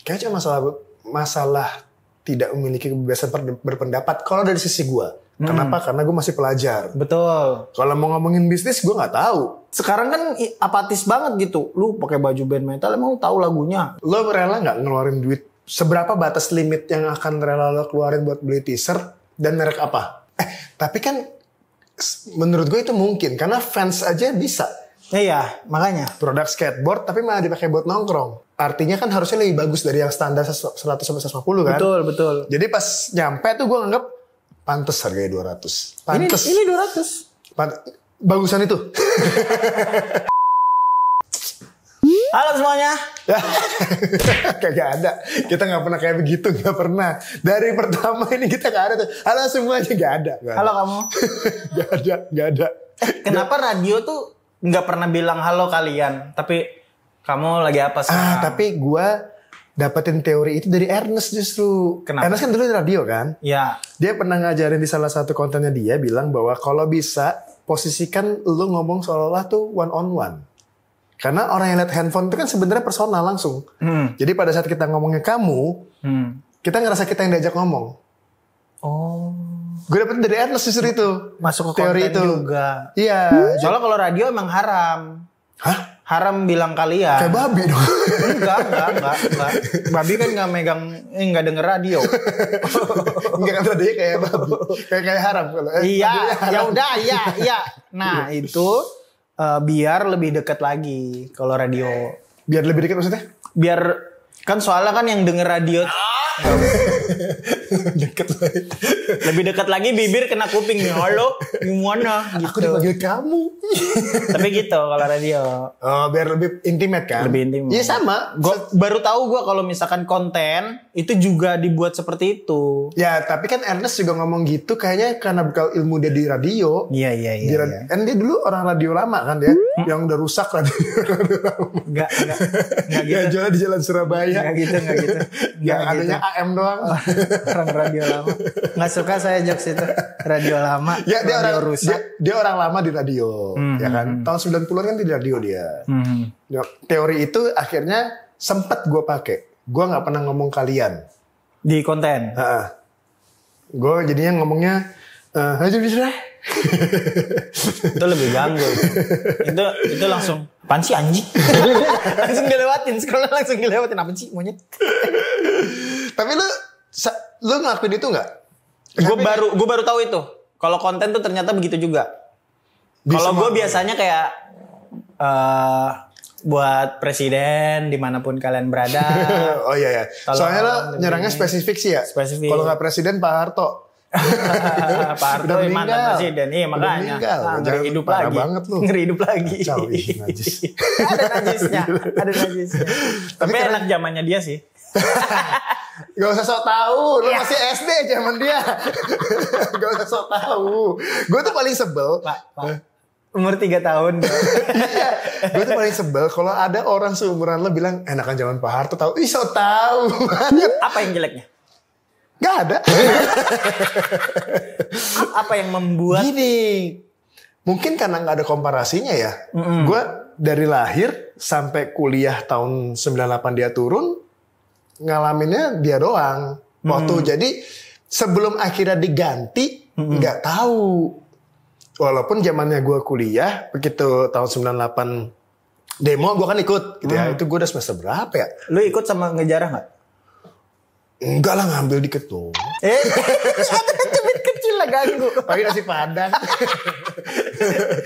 Kayaknya cuma masalah tidak memiliki kebebasan berpendapat. Kalau dari sisi gue, kenapa? Karena gue masih pelajar. Betul. Kalau mau ngomongin bisnis, gue nggak tahu. Sekarang kan apatis banget gitu. Lu pakai baju band metal, emang lu tahu lagunya? Lo rela nggak ngeluarin duit? Seberapa batas limit yang akan rela lo keluarin buat beli t-shirt dan merek apa? Tapi kan menurut gue itu mungkin karena fans aja bisa. Iya, makanya. Produk skateboard tapi malah dipakai buat nongkrong. Artinya kan harusnya lebih bagus dari yang standar 100 sampai 150 kan? Betul, betul. Jadi pas nyampe tuh gue nganggap pantes harganya 200. Pantes. Ini 200. Bagusan itu. Halo semuanya. Kagak ada. Kita gak pernah kayak begitu. Gak pernah. Dari pertama ini kita gak ada tuh. Halo semuanya. Gak ada. Halo kamu. Gak ada. Kenapa radio tuh gak pernah bilang halo kalian. Tapi kamu lagi apa sekarang? Tapi gue dapetin teori itu dari Ernest justru. Kenapa? Ernest kan dulu di radio kan. Ya. Dia pernah ngajarin di salah satu kontennya dia. Bilang bahwa kalau bisa posisikan lu ngomong seolah-olah tuh one on one. Karena orang yang lihat handphone itu kan sebenarnya personal langsung. Jadi pada saat kita ngomongnya kamu, kita ngerasa kita yang diajak ngomong. Oh. Gue dapet dari Ernest justru itu. Masuk ke teori konten itu juga. Iya. Soalnya kalau radio emang haram. Hah? Haram bilang kalian. Kayak babi dong. Enggak. Babi kan nggak megang, nggak denger radio. Enggak kan tadi kayak babi. Kayak haram kalau. Iya, ya udah, iya. Nah itu biar lebih dekat lagi kalau radio. Biar lebih dekat maksudnya? Biar kan soalnya kan yang denger radio Deket lagi. lebih dekat lagi bibir kena kuping nih. Halo, gimana? Gitu. Aku dipanggil kamu. Tapi gitu kalau radio. Oh, biar lebih intimate kan? Lebih intim. Iya sama. Gua baru tahu gue kalau misalkan konten itu juga dibuat seperti itu. Ya, tapi kan Ernest juga ngomong gitu kayaknya karena bekal ilmu dia di radio. Iya. Kan dia dulu orang radio lama kan dia, yang udah rusak radio. Enggak gitu. Yang jual di Jalan Surabaya. Enggak gitu. Yang adanya AM doang. Orang radio lama. Nggak suka saya jokes itu. Radio lama. Ya, dia radio orang rusak. dia orang lama di radio, ya kan. Tahun 90-an kan di radio dia. Ya, teori itu akhirnya sempet gue pakai. Gue nggak pernah ngomong kalian Di konten. Gue jadinya ngomongnya aja bisa. Itu lebih ganggu. Itu langsung apaan sih anjing? Langsung dilewatin. Scroll langsung dilewatin. Apa sih monyet? Tapi lu ngelakuin itu nggak? Gue baru tahu itu. Kalau konten tuh ternyata begitu juga. Kalau gue biasanya kayak buat presiden dimanapun kalian berada. Oh iya. Soalnya lo nyerangnya spesifik sih ya. Spesifik. Kalau nggak presiden Pak Harto. Pak Harto mantan presiden. Iya makanya. Ngeri hidup lagi. Banget lu. Ngeri hidup lagi. Kacau, najis. Ada najisnya. Tapi enak zamannya dia sih. Gak usah sok tahu, lu masih SD zaman dia. Gak usah sok tahu. Gue tuh paling sebel. Pak. Umur 3 tahun. Iya. Gue tuh paling sebel kalau ada orang seumuran lo bilang enakan zaman Pak Harto tahu. Ih sok tahu banget. Apa yang jeleknya? Gak ada. Apa yang membuat? Gini. Mungkin karena gak ada komparasinya ya. Gue dari lahir sampai kuliah tahun 98 dia turun. Ngalaminnya dia doang. Waktu jadi sebelum akhirnya diganti nggak tahu. Walaupun zamannya gue kuliah begitu tahun 98 demo gue kan ikut gitu ya. Itu gue udah semester berapa ya? Lu ikut sama ngejarah nggak? Enggak lah, ngambil dikit tuh. Cubit kecil lah ganggu. Pakai nasi padang.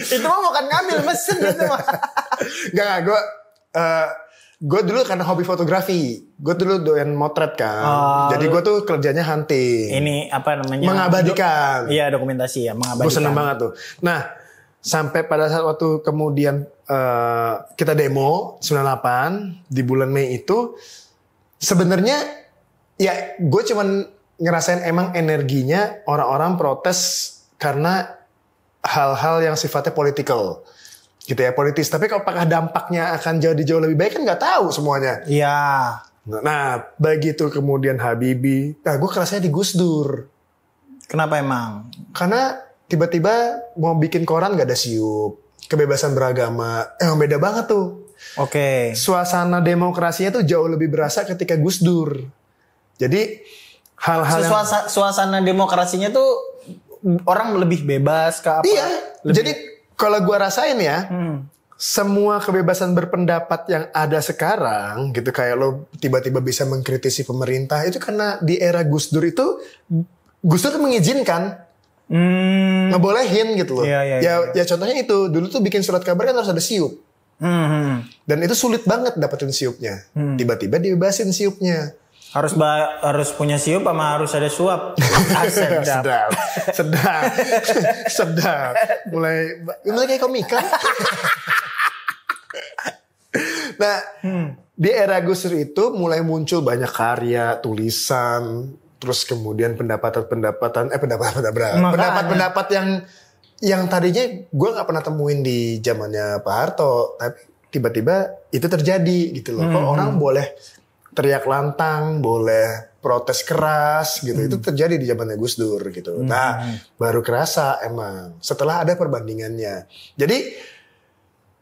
Itu mah bukan ngambil mesin itu mah. Enggak, gue dulu karena hobi fotografi. Gue dulu doyan motret kan. Jadi gue tuh kerjanya hunting. Ini apa namanya? Mengabadikan. Iya, dokumentasi ya, mengabadikan. Gue seneng banget tuh. Nah, sampai pada saat waktu kemudian kita demo 98 di bulan Mei itu sebenarnya ya gue cuman ngerasain emang energinya orang-orang protes karena hal-hal yang sifatnya political. Gitu ya, politis. Tapi apakah dampaknya akan jauh lebih baik kan nggak tahu semuanya. Iya. Nah, begitu kemudian Habibie, gue kerasanya di Gus Dur. Kenapa emang? Karena tiba-tiba mau bikin koran nggak ada siup, kebebasan beragama, emang beda banget tuh. Oke. Suasana demokrasinya tuh jauh lebih berasa ketika Gus Dur. Jadi hal-hal yang... Suasana demokrasinya tuh orang lebih bebas ke apa? Iya. Jadi kalau gua rasain ya, semua kebebasan berpendapat yang ada sekarang gitu, kayak lo tiba-tiba bisa mengkritisi pemerintah, itu karena di era Gus Dur itu Gus Dur tuh mengizinkan, ngebolehin gitu loh. Ya contohnya itu dulu tuh bikin surat kabar kan harus ada siup, dan itu sulit banget dapetin siupnya. Tiba-tiba dibebasin siupnya. Harus punya siup sama harus ada suap. Sedap. Mulai kayak komika. Nah, di era Gus Dur itu mulai muncul banyak karya, tulisan, terus kemudian pendapat yang tadinya gue nggak pernah temuin di zamannya Pak Harto, tapi tiba-tiba itu terjadi gitu loh. Kok orang boleh teriak lantang, boleh protes keras gitu. Itu terjadi di zamannya Gus Dur gitu. Nah, baru kerasa emang setelah ada perbandingannya. Jadi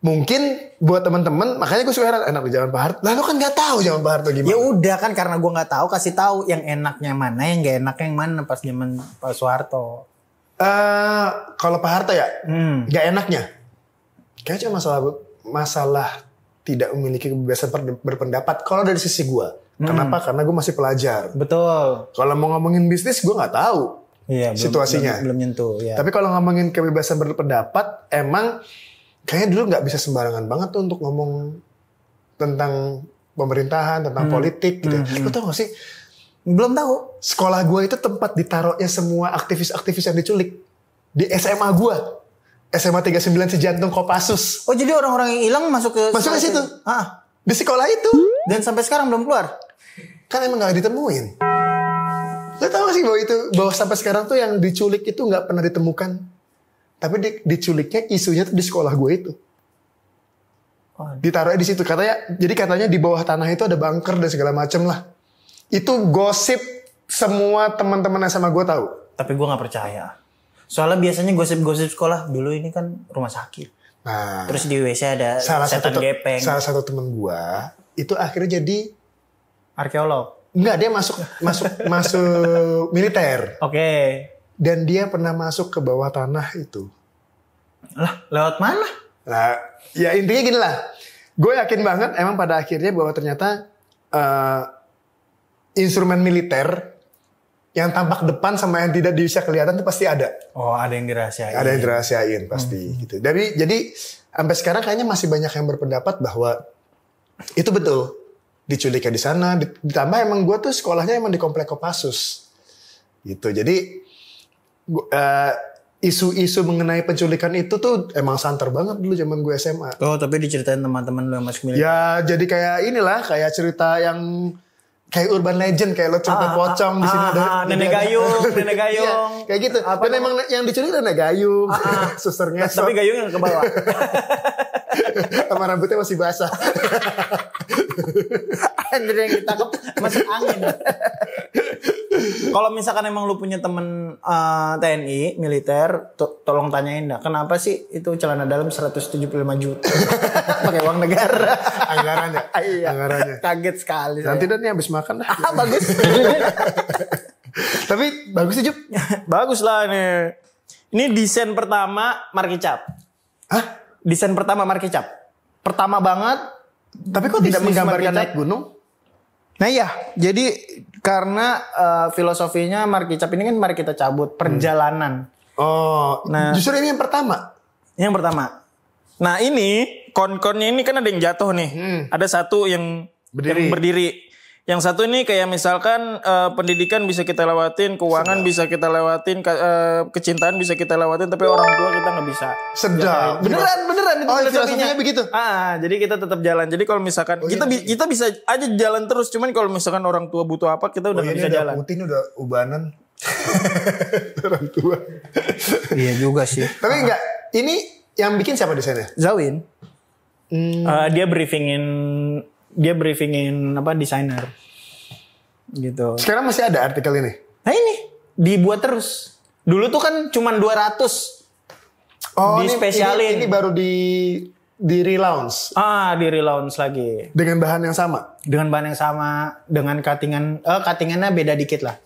mungkin buat teman-teman, makanya gue suka heran, enak di zaman Pak Harto. Lah lu kan nggak tahu zaman Pak Harto gimana. Ya udah kan, karena gue nggak tahu, kasih tahu yang enaknya mana, yang nggak enaknya yang mana pas zaman Pak Soeharto. Kalau Pak Harto ya, nggak enaknya, kayaknya cuma masalah tidak memiliki kebebasan berpendapat. Kalau dari sisi gue, kenapa? Karena gue masih pelajar. Betul. Kalau mau ngomongin bisnis, gue nggak tahu situasinya. Belum nyentuh. Ya. Tapi kalau ngomongin kebebasan berpendapat, emang kayaknya dulu nggak bisa sembarangan banget tuh untuk ngomong tentang pemerintahan, tentang politik gitu. Lo tau gak sih? Belum tahu. Sekolah gue itu tempat ditaruhnya semua aktivis-aktivis yang diculik. Di SMA gue. SMA 39 Sejantung Kopassus. Oh, jadi orang-orang yang hilang masuk ke situ. Di sekolah itu. Dan sampai sekarang belum keluar. Kan emang gak ditemuin. Lo tau gak sih bahwa sampai sekarang tuh yang diculik itu gak pernah ditemukan. Tapi diculiknya isunya tuh di sekolah gue itu. Ditaruhnya di situ. Jadi katanya di bawah tanah itu ada bunker dan segala macem lah. Itu gosip semua teman-teman SMA gue tahu. Tapi gue gak percaya. Soalnya biasanya gosip-gosip sekolah dulu ini kan rumah sakit. Nah, terus di WC ada setan gepeng. Salah satu temen gue itu akhirnya jadi arkeolog. Enggak, dia masuk militer. Oke. Dan dia pernah masuk ke bawah tanah itu. Lah, lewat mana? Nah, ya intinya gini lah. Gue yakin banget emang pada akhirnya bahwa ternyata instrumen militer yang tampak depan sama yang tidak bisa kelihatan itu pasti ada. Oh, ada yang dirahasiain. Ada yang dirahasiain pasti gitu. Jadi sampai sekarang kayaknya masih banyak yang berpendapat bahwa itu betul. Diculiknya di sana, ditambah emang gue tuh sekolahnya emang di Komplek Kopassus. Gitu. Jadi isu-isu mengenai penculikan itu tuh emang santer banget dulu zaman gue SMA. Oh, tapi diceritain teman-teman lu yang masuk militer. Ya, jadi kayak inilah, kayak cerita yang kayak urban legend, kayak lo cerita pocong di sini ada nenek gayung. Iya, kayak gitu. Dan emang yang diculik nenek gayung, susternya. Tapi gayung yang ke bawah. Sama rambutnya masih basah. Anjir, yang ditangkap masuk angin. Kalau misalkan emang lu punya temen TNI militer, tolong tanyain dah, kenapa sih itu celana dalam 175 juta pakai uang negara? Anggarannya. Iya. Anggarannya. Kaget sekali. Nanti dah nih habis makan dah. Bagus. Tapi bagus sih, Jup. Bagus lah nih. Ini desain pertama Markicap. Hah? Desain pertama Markicap. Pertama banget. Tapi kok tidak menggambarkan naik gunung? Nah iya, jadi karena filosofinya Markicap ini kan mari kita cabut perjalanan. Oh, nah justru ini yang pertama. Yang pertama. Nah ini kon-konnya ini kan ada yang jatuh nih. Ada satu yang berdiri. Yang satu ini kayak misalkan pendidikan bisa kita lewatin, keuangan bisa kita lewatin, kecintaan bisa kita lewatin, tapi orang tua kita nggak bisa. Sedap. Beneran itu filosofinya begitu. Jadi kita tetap jalan. Jadi kalau misalkan kita bisa aja jalan terus, cuman kalau misalkan orang tua butuh apa, kita udah nggak bisa jalan. Putin udah ubanan. Orang tua. Iya juga sih. Tapi enggak, ini yang bikin siapa desainnya? Zawin. Dia briefingin apa desainer gitu. Sekarang masih ada artikel ini? Nah ini dibuat terus. Dulu tuh kan cuman 200. Oh, dispesialin. Ini baru di di relaunch. Di relaunch lagi. Dengan bahan yang sama? Dengan bahan yang sama, dengan cuttingannya beda dikit lah.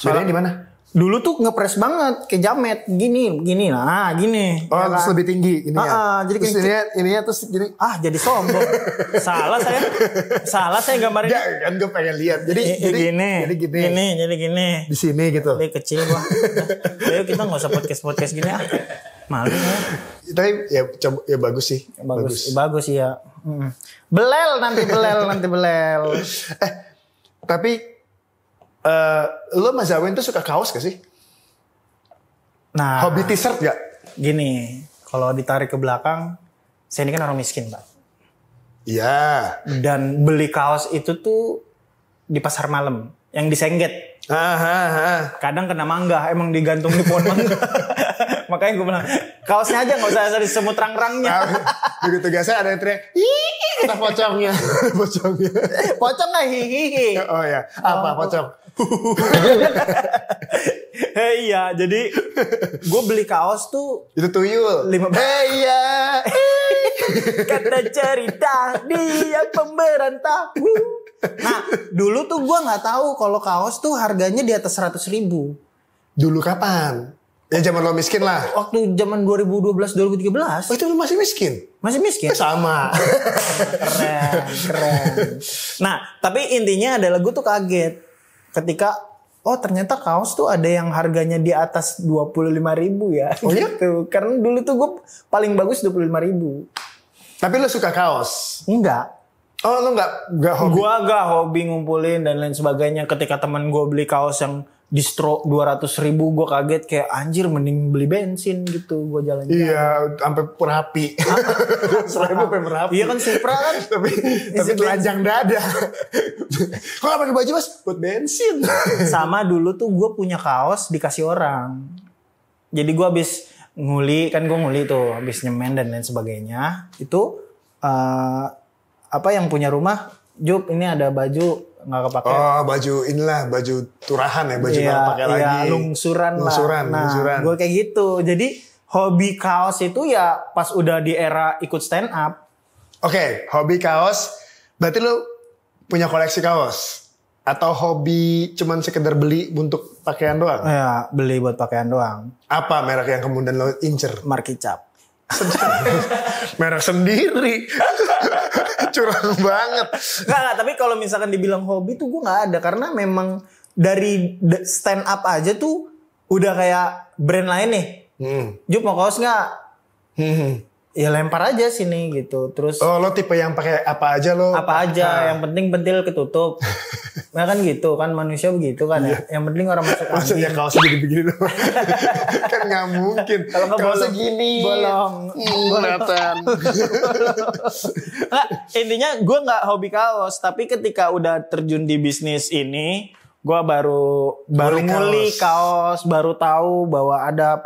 Bedanya di mana? Dulu tuh ngepres banget, kayak jamet, gini, nah, gini. Oh, ya terus kan? lebih tinggi ini ya. Jadi terus ininya terus gini. jadi sombong. Salah saya gambarin. Ya, kan gue pengen lihat. Jadi gini. Jadi gini. Di sini gitu. Dia kecil gua. Ayo kita nggak usah podcast gini ah. Malu ya. Tapi ya coba ya bagus sih. Bagus ya. Belel nanti belel. Tapi lo Mas Zawin tuh suka kaos gak sih? Nah, hobi t-shirt gak? Gini, kalau ditarik ke belakang, saya ini kan orang miskin, Pak. Iya. Dan beli kaos itu tuh di pasar malam, yang disengget. Kadang kena mangga, emang digantung di pohon mangga. Makanya gue bilang, kaosnya aja gak usah disemut rang-rangnya. Begitu biasa ada yang teriak, kata pocongnya. Pocong gak hihihi. Oh ya, apa pocong? Iya, jadi gue beli kaos tuh. Itu tuyul. Iya. Kata cerita dia pemberontak. Nah, dulu tuh gue nggak tahu kalau kaos tuh harganya di atas 100.000. Dulu kapan? Ya zaman lo miskin lah. Waktu zaman 2012-2013. Oh itu lo masih miskin? Masih miskin? Sama. Keren. Nah, tapi intinya adalah gue tuh kaget ketika ternyata kaos tuh ada yang harganya di atas 25.000 ya. Oh iya? Gitu. Karena dulu tuh gue paling bagus 25.000. Tapi lo suka kaos? Enggak. Oh lo nggak hobi? Gue gak hobi ngumpulin dan lain sebagainya. Ketika teman gue beli kaos yang distro 200.000, gue kaget kayak anjir mending beli bensin gitu gue jalan-jalan. Iya, sampai Merapi. 100.000 sampai Merapi. Iya kan Supra kan. tapi telanjang dada. Kok gak pakai baju Mas? Buat bensin. Sama dulu tuh gue punya kaos dikasih orang. Jadi gue habis nguli tuh, habis nyemen dan lain sebagainya. Itu yang punya rumah, Jup ini ada baju nggak kepake. Oh baju turahan ya, baju nggak pakai lagi. Iya, lungsuran lah. Nah, gue kayak gitu. Jadi hobi kaos itu ya pas udah di era ikut stand up. Oke, hobi kaos. Berarti lu punya koleksi kaos? Atau hobi cuman sekedar beli untuk pakaian doang? Ya, beli buat pakaian doang. Apa merek yang kemudian lo incer? Markicap. Merek sendiri. Curang banget. Nggak, tapi kalau misalkan dibilang hobi tuh gue nggak ada. Karena memang dari stand up aja tuh udah kayak brand lain nih. Jup mau kaos nggak? Ya lempar aja sini gitu. Terus lo tipe yang pakai apa aja lo? Apa aja, yang penting pentil ketutup. Nah kan gitu kan, manusia begitu kan ya. Yang penting orang masuk angin. Maksudnya kaosnya begini doang. Kan nggak mungkin. Kalau kaosnya gini. Bolong. Kelihatan. Nah, intinya gue nggak hobi kaos, tapi ketika udah terjun di bisnis ini, gue baru nguli kaos, baru tahu bahwa ada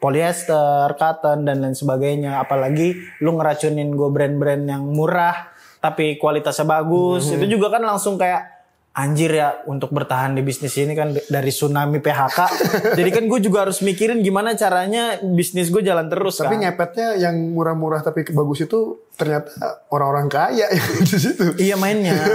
polyester, cotton dan lain sebagainya. Apalagi lu ngeracunin gue brand-brand yang murah tapi kualitasnya bagus. Itu juga kan langsung kayak anjir ya, untuk bertahan di bisnis ini kan dari tsunami PHK. Jadi kan gue juga harus mikirin gimana caranya bisnis gue jalan terus. Tapi ngepetnya yang murah-murah tapi bagus itu ternyata orang-orang kaya di situ. Iya mainnya.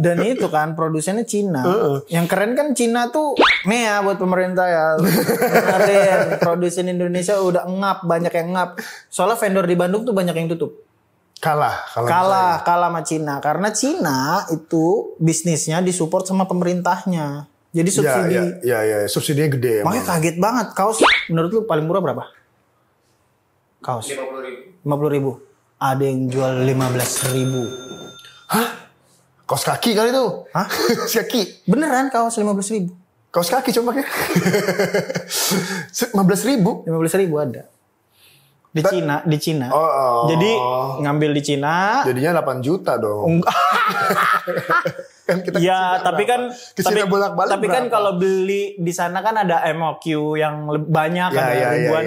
Dan itu kan produsennya Cina. Yang keren kan Cina tuh nih ya buat pemerintah ya. Kemarin produsen Indonesia udah banyak yang ngap. Soalnya vendor di Bandung tuh banyak yang tutup. Kalah sama Cina, karena Cina itu bisnisnya disupport sama pemerintahnya. Jadi subsidi. Ya, subsidinya gede. Makanya kaget banget. Kaos menurut lu paling murah berapa? Kaos 50.000. Ada yang jual 15.000. Hah? Kaos kaki kali itu? Hah? Kaos kaki? Beneran kaos 15.000. Kaos kaki coba pakai. 15.000? 15.000 ada. Di Cina. Oh. Jadi ngambil di Cina. Jadinya 8 juta dong. Kan kita tapi kan bolak-balik. Tapi kan kalau beli di sana kan ada MOQ yang banyak, ada ribuan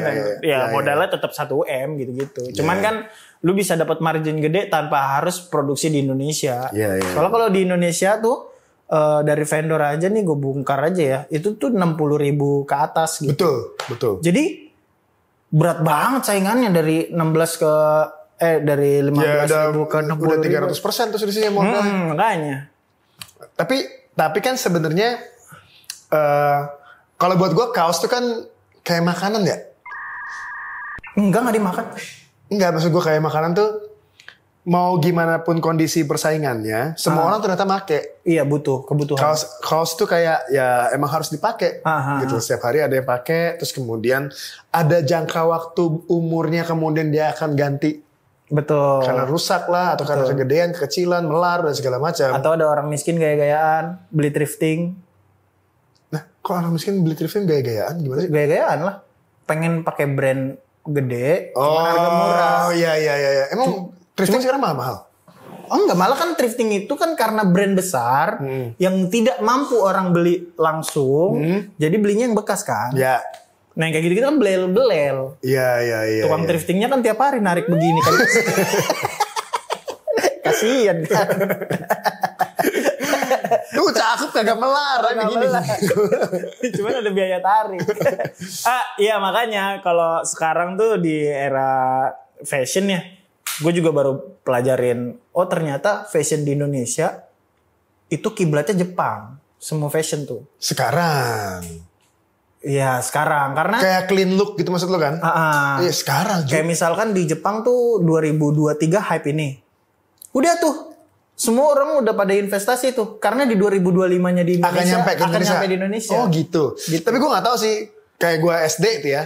modalnya tetap 1 M gitu-gitu. Cuman kan lu bisa dapat margin gede tanpa harus produksi di Indonesia. Soalnya kalau di Indonesia tuh dari vendor aja nih gue bongkar aja ya, itu tuh 60.000 ke atas gitu. Betul. Jadi berat banget saingannya dari 16 ke dari 15.000 ke 60.000. Udah 300% tuh selisihnya modalnya. Makanya. Tapi kan sebenarnya kalau buat gue kaos tuh kan kayak makanan ya. Nggak dimakan. Enggak, maksud gue kayak makanan tuh mau gimana pun kondisi persaingannya, semua orang ternyata make. Iya, kebutuhan. Kaos tuh kayak ya emang harus dipakai gitu. Setiap hari ada yang pakai, terus kemudian ada jangka waktu umurnya, kemudian dia akan ganti. Betul. Karena rusak lah, atau karena kegedean, kekecilan, melar dan segala macam. Atau ada orang miskin gaya-gayaan, beli thrifting. Nah, kok orang miskin beli thrifting gaya-gayaan gimana sih? Gaya-gayaan lah. Pengen pakai brand gede, cuma harga murah. Oh iya. Emang thrifting sekarang mahal-mahal? Oh enggak, malah kan thrifting itu kan karena brand besar yang tidak mampu orang beli langsung, jadi belinya yang bekas kan. Ya. Nah yang kayak gitu kan belel-belel. Iya. Tukang thriftingnya kan tiap hari narik begini kan. Kasian kan. Tuh cakep kagak melar begini. Cuman ada biaya tarik. Iya makanya kalau sekarang tuh di era fashion ya, gue juga baru pelajarin, oh ternyata fashion di Indonesia itu kiblatnya Jepang. Semua fashion tuh. Sekarang. Iya sekarang. Karena kayak clean look gitu maksud lo kan? Iya sekarang juga. Kayak misalkan di Jepang tuh 2023 hype ini. Udah tuh. Semua orang udah pada investasi tuh. Karena di 2025-nya di Indonesia akan nyampe di Indonesia. Oh gitu. Tapi gue gak tahu sih. Kayak gue SD itu ya.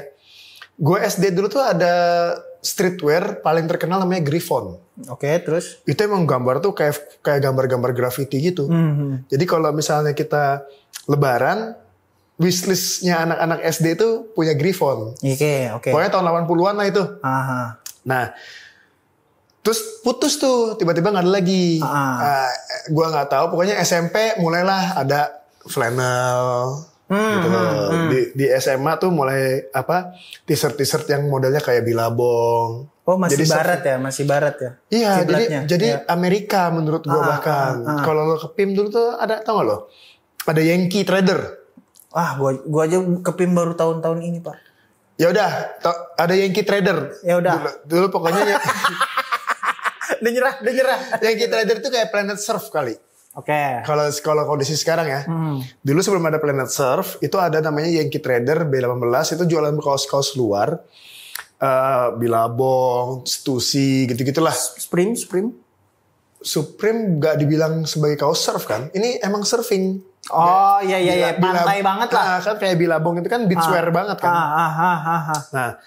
Gue SD dulu tuh ada streetwear paling terkenal namanya Griffon. Oke, terus? Itu emang gambar tuh kayak gambar-gambar graffiti gitu. Jadi kalau misalnya kita lebaran, wishlistnya anak-anak SD itu punya Griffon. Oke. Pokoknya tahun 80-an lah itu. Nah, terus putus tuh, tiba-tiba nggak ada lagi. Gue nggak tahu, pokoknya SMP mulailah ada flannel. Gitu. Di SMA tuh mulai t-shirt yang modelnya kayak Billabong. Oh masih barat ya? Iya, jadi Amerika menurut gue bahkan. Kalau lo ke PIM dulu tuh ada, tau gak lo? Ada Yankee Trader. Gua aja ke PIM baru tahun-tahun ini pak. Ya udah, ada Yankee Trader. Ya udah. Dulu pokoknya Udah nyerah. Yankee Trader itu kayak Planet Surf kali. Oke. Kalau kondisi sekarang ya. Dulu sebelum ada Planet Surf, itu ada namanya Yankee Trader B18, itu jualan kaos-kaos luar. Billabong, Stussy, gitu-gitulah. Supreme gak dibilang sebagai kaos surf kan? Ini emang surfing. Oh iya. Pantai banget lah. Kan kayak Billabong itu kan beachwear banget kan. Nah,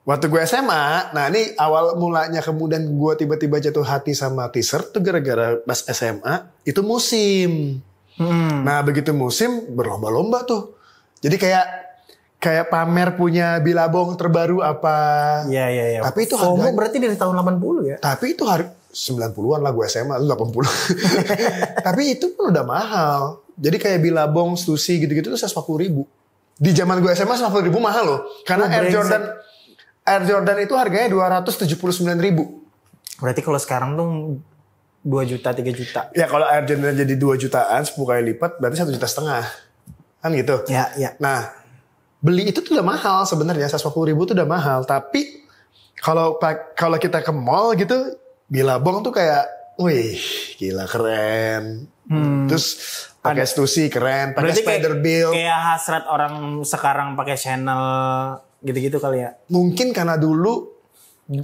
waktu gue SMA, nah ini awal mulanya kemudian gue tiba-tiba jatuh hati sama t-shirt tuh gara-gara pas SMA, itu musim. Nah begitu musim, berlomba-lomba tuh. Jadi kayak pamer punya Billabong terbaru apa. Iya. Tapi itu harganya berarti dari tahun 80 ya? Tapi itu 90-an lah gue SMA, 80. Tapi itu pun udah mahal. Jadi kayak Billabong, Stussy gitu-gitu tuh 140.000. Di zaman gue SMA 140.000 mahal loh. Karena Air Jordan itu harganya 279.000. Berarti kalau sekarang tuh 2 juta, 3 juta. Ya kalau Air Jordan jadi 2 jutaan, 10 kali lipat berarti 1,5 juta. Kan gitu. Ya. Nah, beli itu tuh udah mahal sebenarnya, 140.000 tuh udah mahal. Tapi kalau kita ke mall gitu, Billabong tuh kayak, wih, gila keren. Terus pakai Stussy keren, pakai Spiderbilt. Kayak hasrat orang sekarang pakai Chanel gitu-gitu kali ya. Mungkin karena dulu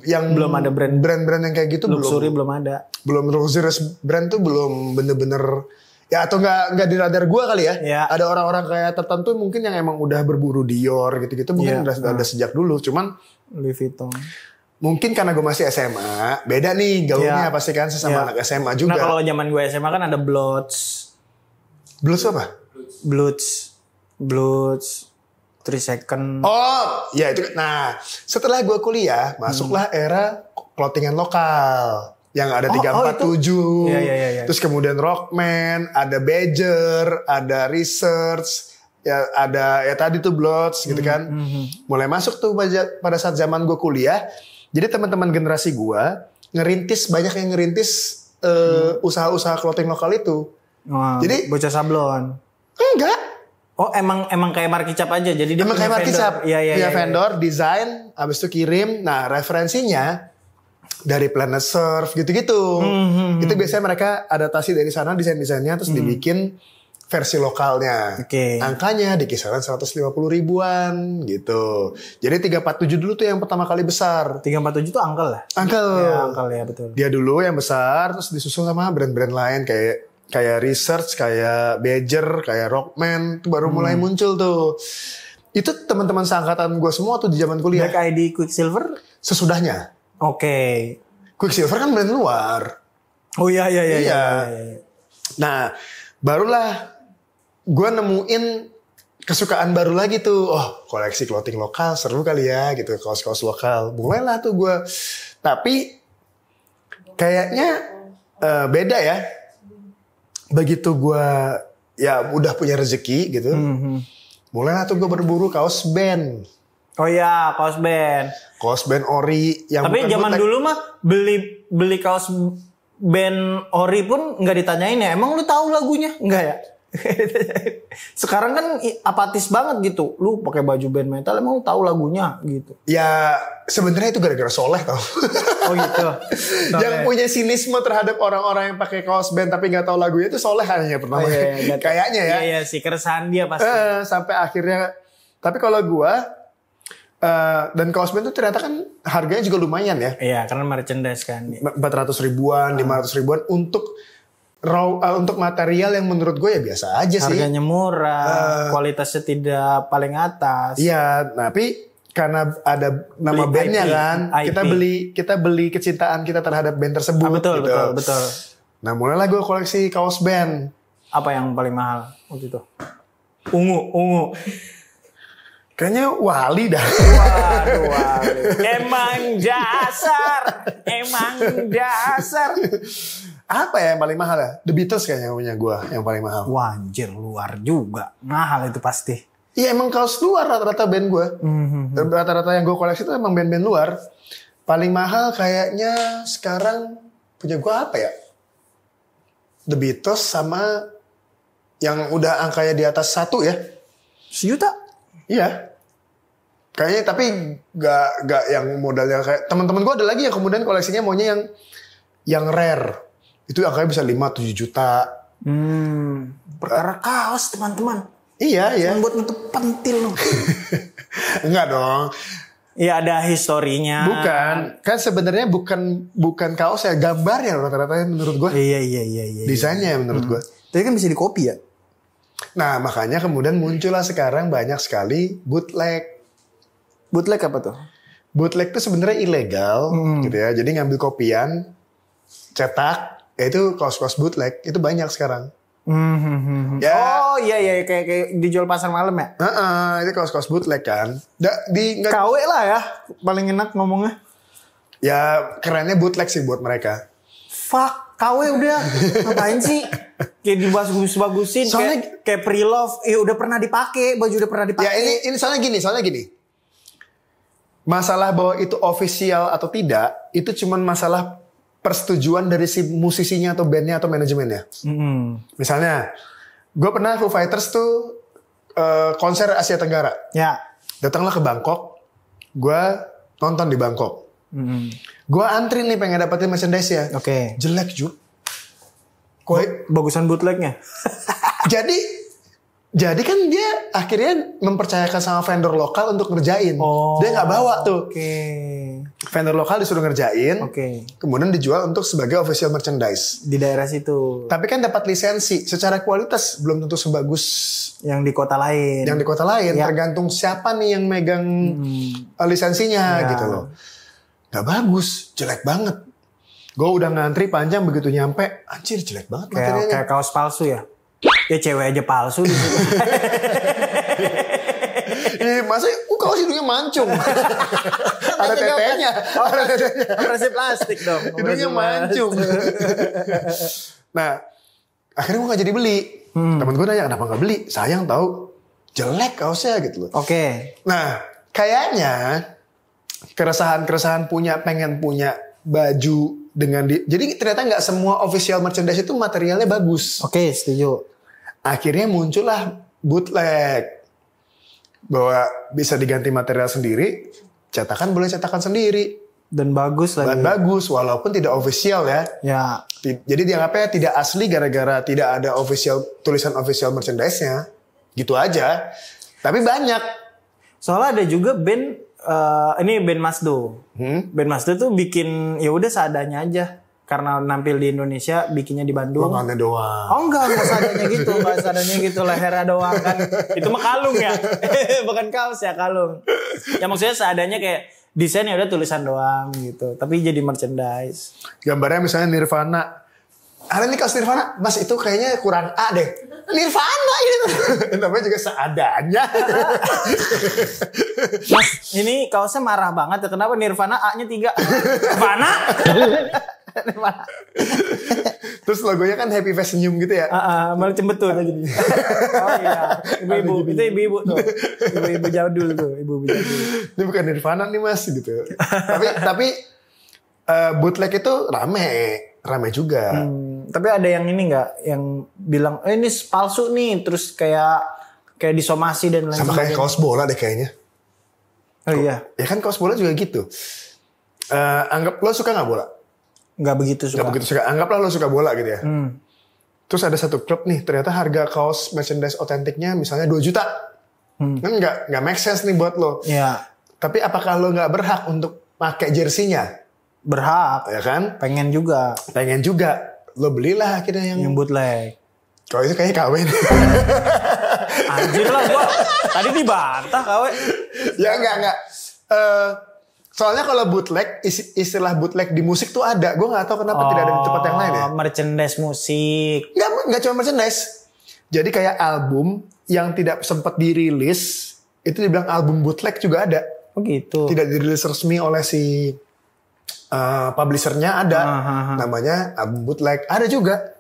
yang belum ada brand-brand yang kayak gitu luxury belum ada. Belum luxurious brand tuh belum bener-bener ya, atau nggak di radar gue kali ya. Ada orang-orang kayak tertentu mungkin yang emang udah berburu Dior gitu-gitu mungkin udah ada sejak dulu. Cuman Louis Vuitton. Mungkin karena gue masih SMA, beda nih gaulnya pasti kan sesama anak SMA juga. Nah kalau zaman gue SMA kan ada Bloods. Bloods apa? Bloods 3 Second. Oh, ya itu. Nah, setelah gue kuliah, masuklah era clothingan lokal. Yang ada 347. Iya. Terus kemudian Rockman, ada Badger, ada Research. Ya ada ya tadi tuh Bloods gitu kan. Mulai masuk tuh pada saat zaman gue kuliah. Jadi teman-teman generasi gue banyak yang ngerintis usaha-usaha clothing lokal itu. Jadi bocah sablon. Enggak. Oh emang kayak markicap aja. Jadi dia emang kayak markicap. Iya. Vendor, desain, habis itu kirim. Nah referensinya dari Planet Surf gitu-gitu. Itu biasanya mereka adaptasi dari sana desain-desainnya terus dibikin versi lokalnya. Angkanya di kisaran 150 ribuan gitu. Jadi 347 dulu tuh yang pertama kali besar. 347 tuh Uncle lah. Uncle. Ya, Uncle ya betul. Dia dulu yang besar terus disusul sama brand-brand lain kayak Research, kayak Badger, kayak Rockman, itu baru mulai muncul tuh. Itu teman-teman seangkatan gue semua tuh di zaman kuliah. Black ID Quicksilver? Sesudahnya. Quicksilver kan brand luar. Oh iya. Nah, barulah gue nemuin kesukaan baru lagi tuh. Oh, koleksi clothing lokal seru kali ya gitu, kaos-kaos lokal. Mulailah tuh gue. Tapi kayaknya beda ya. Begitu gue ya udah punya rezeki gitu. Mulailah tuh gue berburu kaos band. Oh iya, kaos band. Kaos band ori yang tapi zaman dulu mah beli kaos band ori pun nggak ditanyain ya. Emang lu tahu lagunya? Enggak ya? Sekarang kan apatis banget gitu. Lu pakai baju band metal emang lu tahu lagunya gitu. Ya sebenarnya itu gara-gara Soleh tau. Oh gitu. Yang punya sinisme terhadap orang-orang yang pakai kaos band tapi nggak tahu lagunya itu Soleh hanya pertama. Kayaknya ya. Iya sih, keresahan dia pasti. Sampai akhirnya. Tapi kalau gua dan kaos band itu ternyata kan harganya juga lumayan ya. Iya, karena merchandise kan. 400 ribuan, 500 ribuan untuk untuk material yang menurut gue ya biasa aja sih. Harganya murah, kualitasnya tidak paling atas. Iya, tapi karena ada nama bandnya kan, kita beli kecintaan kita terhadap band tersebut. Betul. Nah, mulailah gue koleksi kaos band. Apa yang paling mahal waktu itu? Ungu. Kayaknya Wali dah. Waduh. Emang dasar. Apa ya yang paling mahal ya? The Beatles kayaknya punya gue yang paling mahal. Wah anjir, luar juga. Mahal itu pasti. Iya emang kaos luar rata-rata band gue. Rata-rata yang gue koleksi itu emang band-band luar. Paling mahal kayaknya sekarang punya gue apa ya? The Beatles sama yang udah angkanya di atas 1 ya. 1 juta? Iya. Kayaknya tapi gak yang modalnya kayak teman-teman gue ada lagi yang kemudian koleksinya maunya yang rare. Itu angkanya bisa 5-7 juta. Perkara kaos teman-teman. Iya. Cuma buat nutup pentil loh. Enggak dong. Iya ada historinya. Bukan. Kan sebenarnya bukan kaos ya, gambarnya rata-rata menurut gue. Iya. Desainnya menurut gue. Tapi kan bisa di-copy ya. Nah makanya kemudian muncullah sekarang banyak sekali bootleg. Bootleg apa tuh? Bootleg itu sebenarnya ilegal gitu ya. Jadi ngambil kopian, cetak, itu kaos-kaos bootleg itu banyak sekarang. Ya. Oh iya kayak dijual pasar malam ya? Itu kaos-kaos bootleg kan. KW lah ya, paling enak ngomongnya. Ya kerennya bootleg sih buat mereka. Fuck, KW udah ngapain sih? Kayak dibagus-bagusin, kayak pre-love, udah pernah dipakai, baju udah pernah dipakai. Ya ini soalnya gini. Masalah bahwa itu official atau tidak, itu cuman masalah persetujuan dari si musisinya atau bandnya atau manajemennya. Misalnya, gue pernah Foo Fighters tuh konser Asia Tenggara. Ya. Datanglah ke Bangkok, gue nonton di Bangkok. Gue antri nih pengen dapetin merchandise ya. Oke. Jelek Ju. Bagusan bootlegnya. Jadi kan dia akhirnya mempercayakan sama vendor lokal untuk ngerjain. Dia nggak bawa tuh. Vendor lokal disuruh ngerjain. Kemudian dijual untuk sebagai official merchandise. Di daerah situ. Tapi kan dapat lisensi. Secara kualitas belum tentu sebagus yang di kota lain. Ya. Tergantung siapa nih yang megang lisensinya gitu loh. Gak bagus. Jelek banget. Gue udah ngantri panjang begitu nyampe. Anjir jelek banget materialnya. Kayak kaos palsu ya. Ya cewek aja palsu di situ. Masa kaos hidungnya mancung. Ada tetenya. Operasi plastik dong. Hidungnya mancung. Nah, akhirnya gue gak jadi beli. Temen gue nanya kenapa gak beli? Sayang tahu. Jelek kaosnya gitu loh. Nah, kayaknya keresahan pengen punya baju dengan jadi ternyata nggak semua official merchandise itu materialnya bagus. Setuju. Akhirnya muncullah bootleg bahwa bisa diganti material sendiri, boleh cetakan sendiri. Dan bagus lagi. Dan bagus walaupun tidak official ya. Ya. Jadi dianggapnya tidak asli gara-gara tidak ada tulisan official merchandise-nya. Gitu aja. Tapi banyak. Soalnya ada juga band ini band Masdo. Band Masdo tuh bikin ya udah seadanya aja. Karena nampil di Indonesia bikinnya di Bandung. Lengannya doang. Oh enggak seadanya gitu, enggak seadanya gitu, lehernya doang kan. Itu mah kalung ya. Bukan kaos ya, kalung. Ya maksudnya seadanya kayak desainnya udah tulisan doang gitu, tapi jadi merchandise. Gambarnya misalnya Nirvana. Ada nih kaos Nirvana, Mas itu kayaknya kurang A deh. Nirvana gitu. Namanya juga seadanya. Mas, ini kaosnya marah banget ya. Kenapa Nirvana A-nya 3? Nirvana? Terus logonya kan happy face senyum gitu ya. Malah cembetut. Oh iya, ibu-ibu. Itu ibu-ibu tuh. Ibu-ibu jadul tuh, ibu-ibu jadul. Ini bukan Nirvana nih Mas gitu. tapi bootleg itu rame juga. Tapi ada yang ini nggak, yang bilang ini palsu nih, terus kayak disomasi dan lain sama kayak kaos bola deh kayaknya. Oh iya. Ya kan kaos bola juga gitu. Anggap lo suka nggak bola? Nggak begitu suka. Nggak begitu suka. Anggaplah lo suka bola gitu ya. Terus ada satu klub nih, ternyata harga kaos merchandise otentiknya misalnya 2 juta. Kan nggak make sense nih buat lo. Iya. Tapi apakah lo nggak berhak untuk pakai jersinya? Berhak. Ya kan? Pengen juga. Lo belilah akhirnya yang bootleg. Kalau itu kayaknya KW. Anjir lah gua. Tadi dibantah KW. Ya enggak. Soalnya kalau bootleg, istilah bootleg di musik tuh ada. Gue nggak tahu kenapa tidak ada di tempat yang lain ya. Merchandise musik. Nggak cuma merchandise. Jadi kayak album yang tidak sempat dirilis, itu dibilang album bootleg juga ada. Oh gitu. Tidak dirilis resmi oleh si publishernya ada. Namanya album bootleg. Ada juga.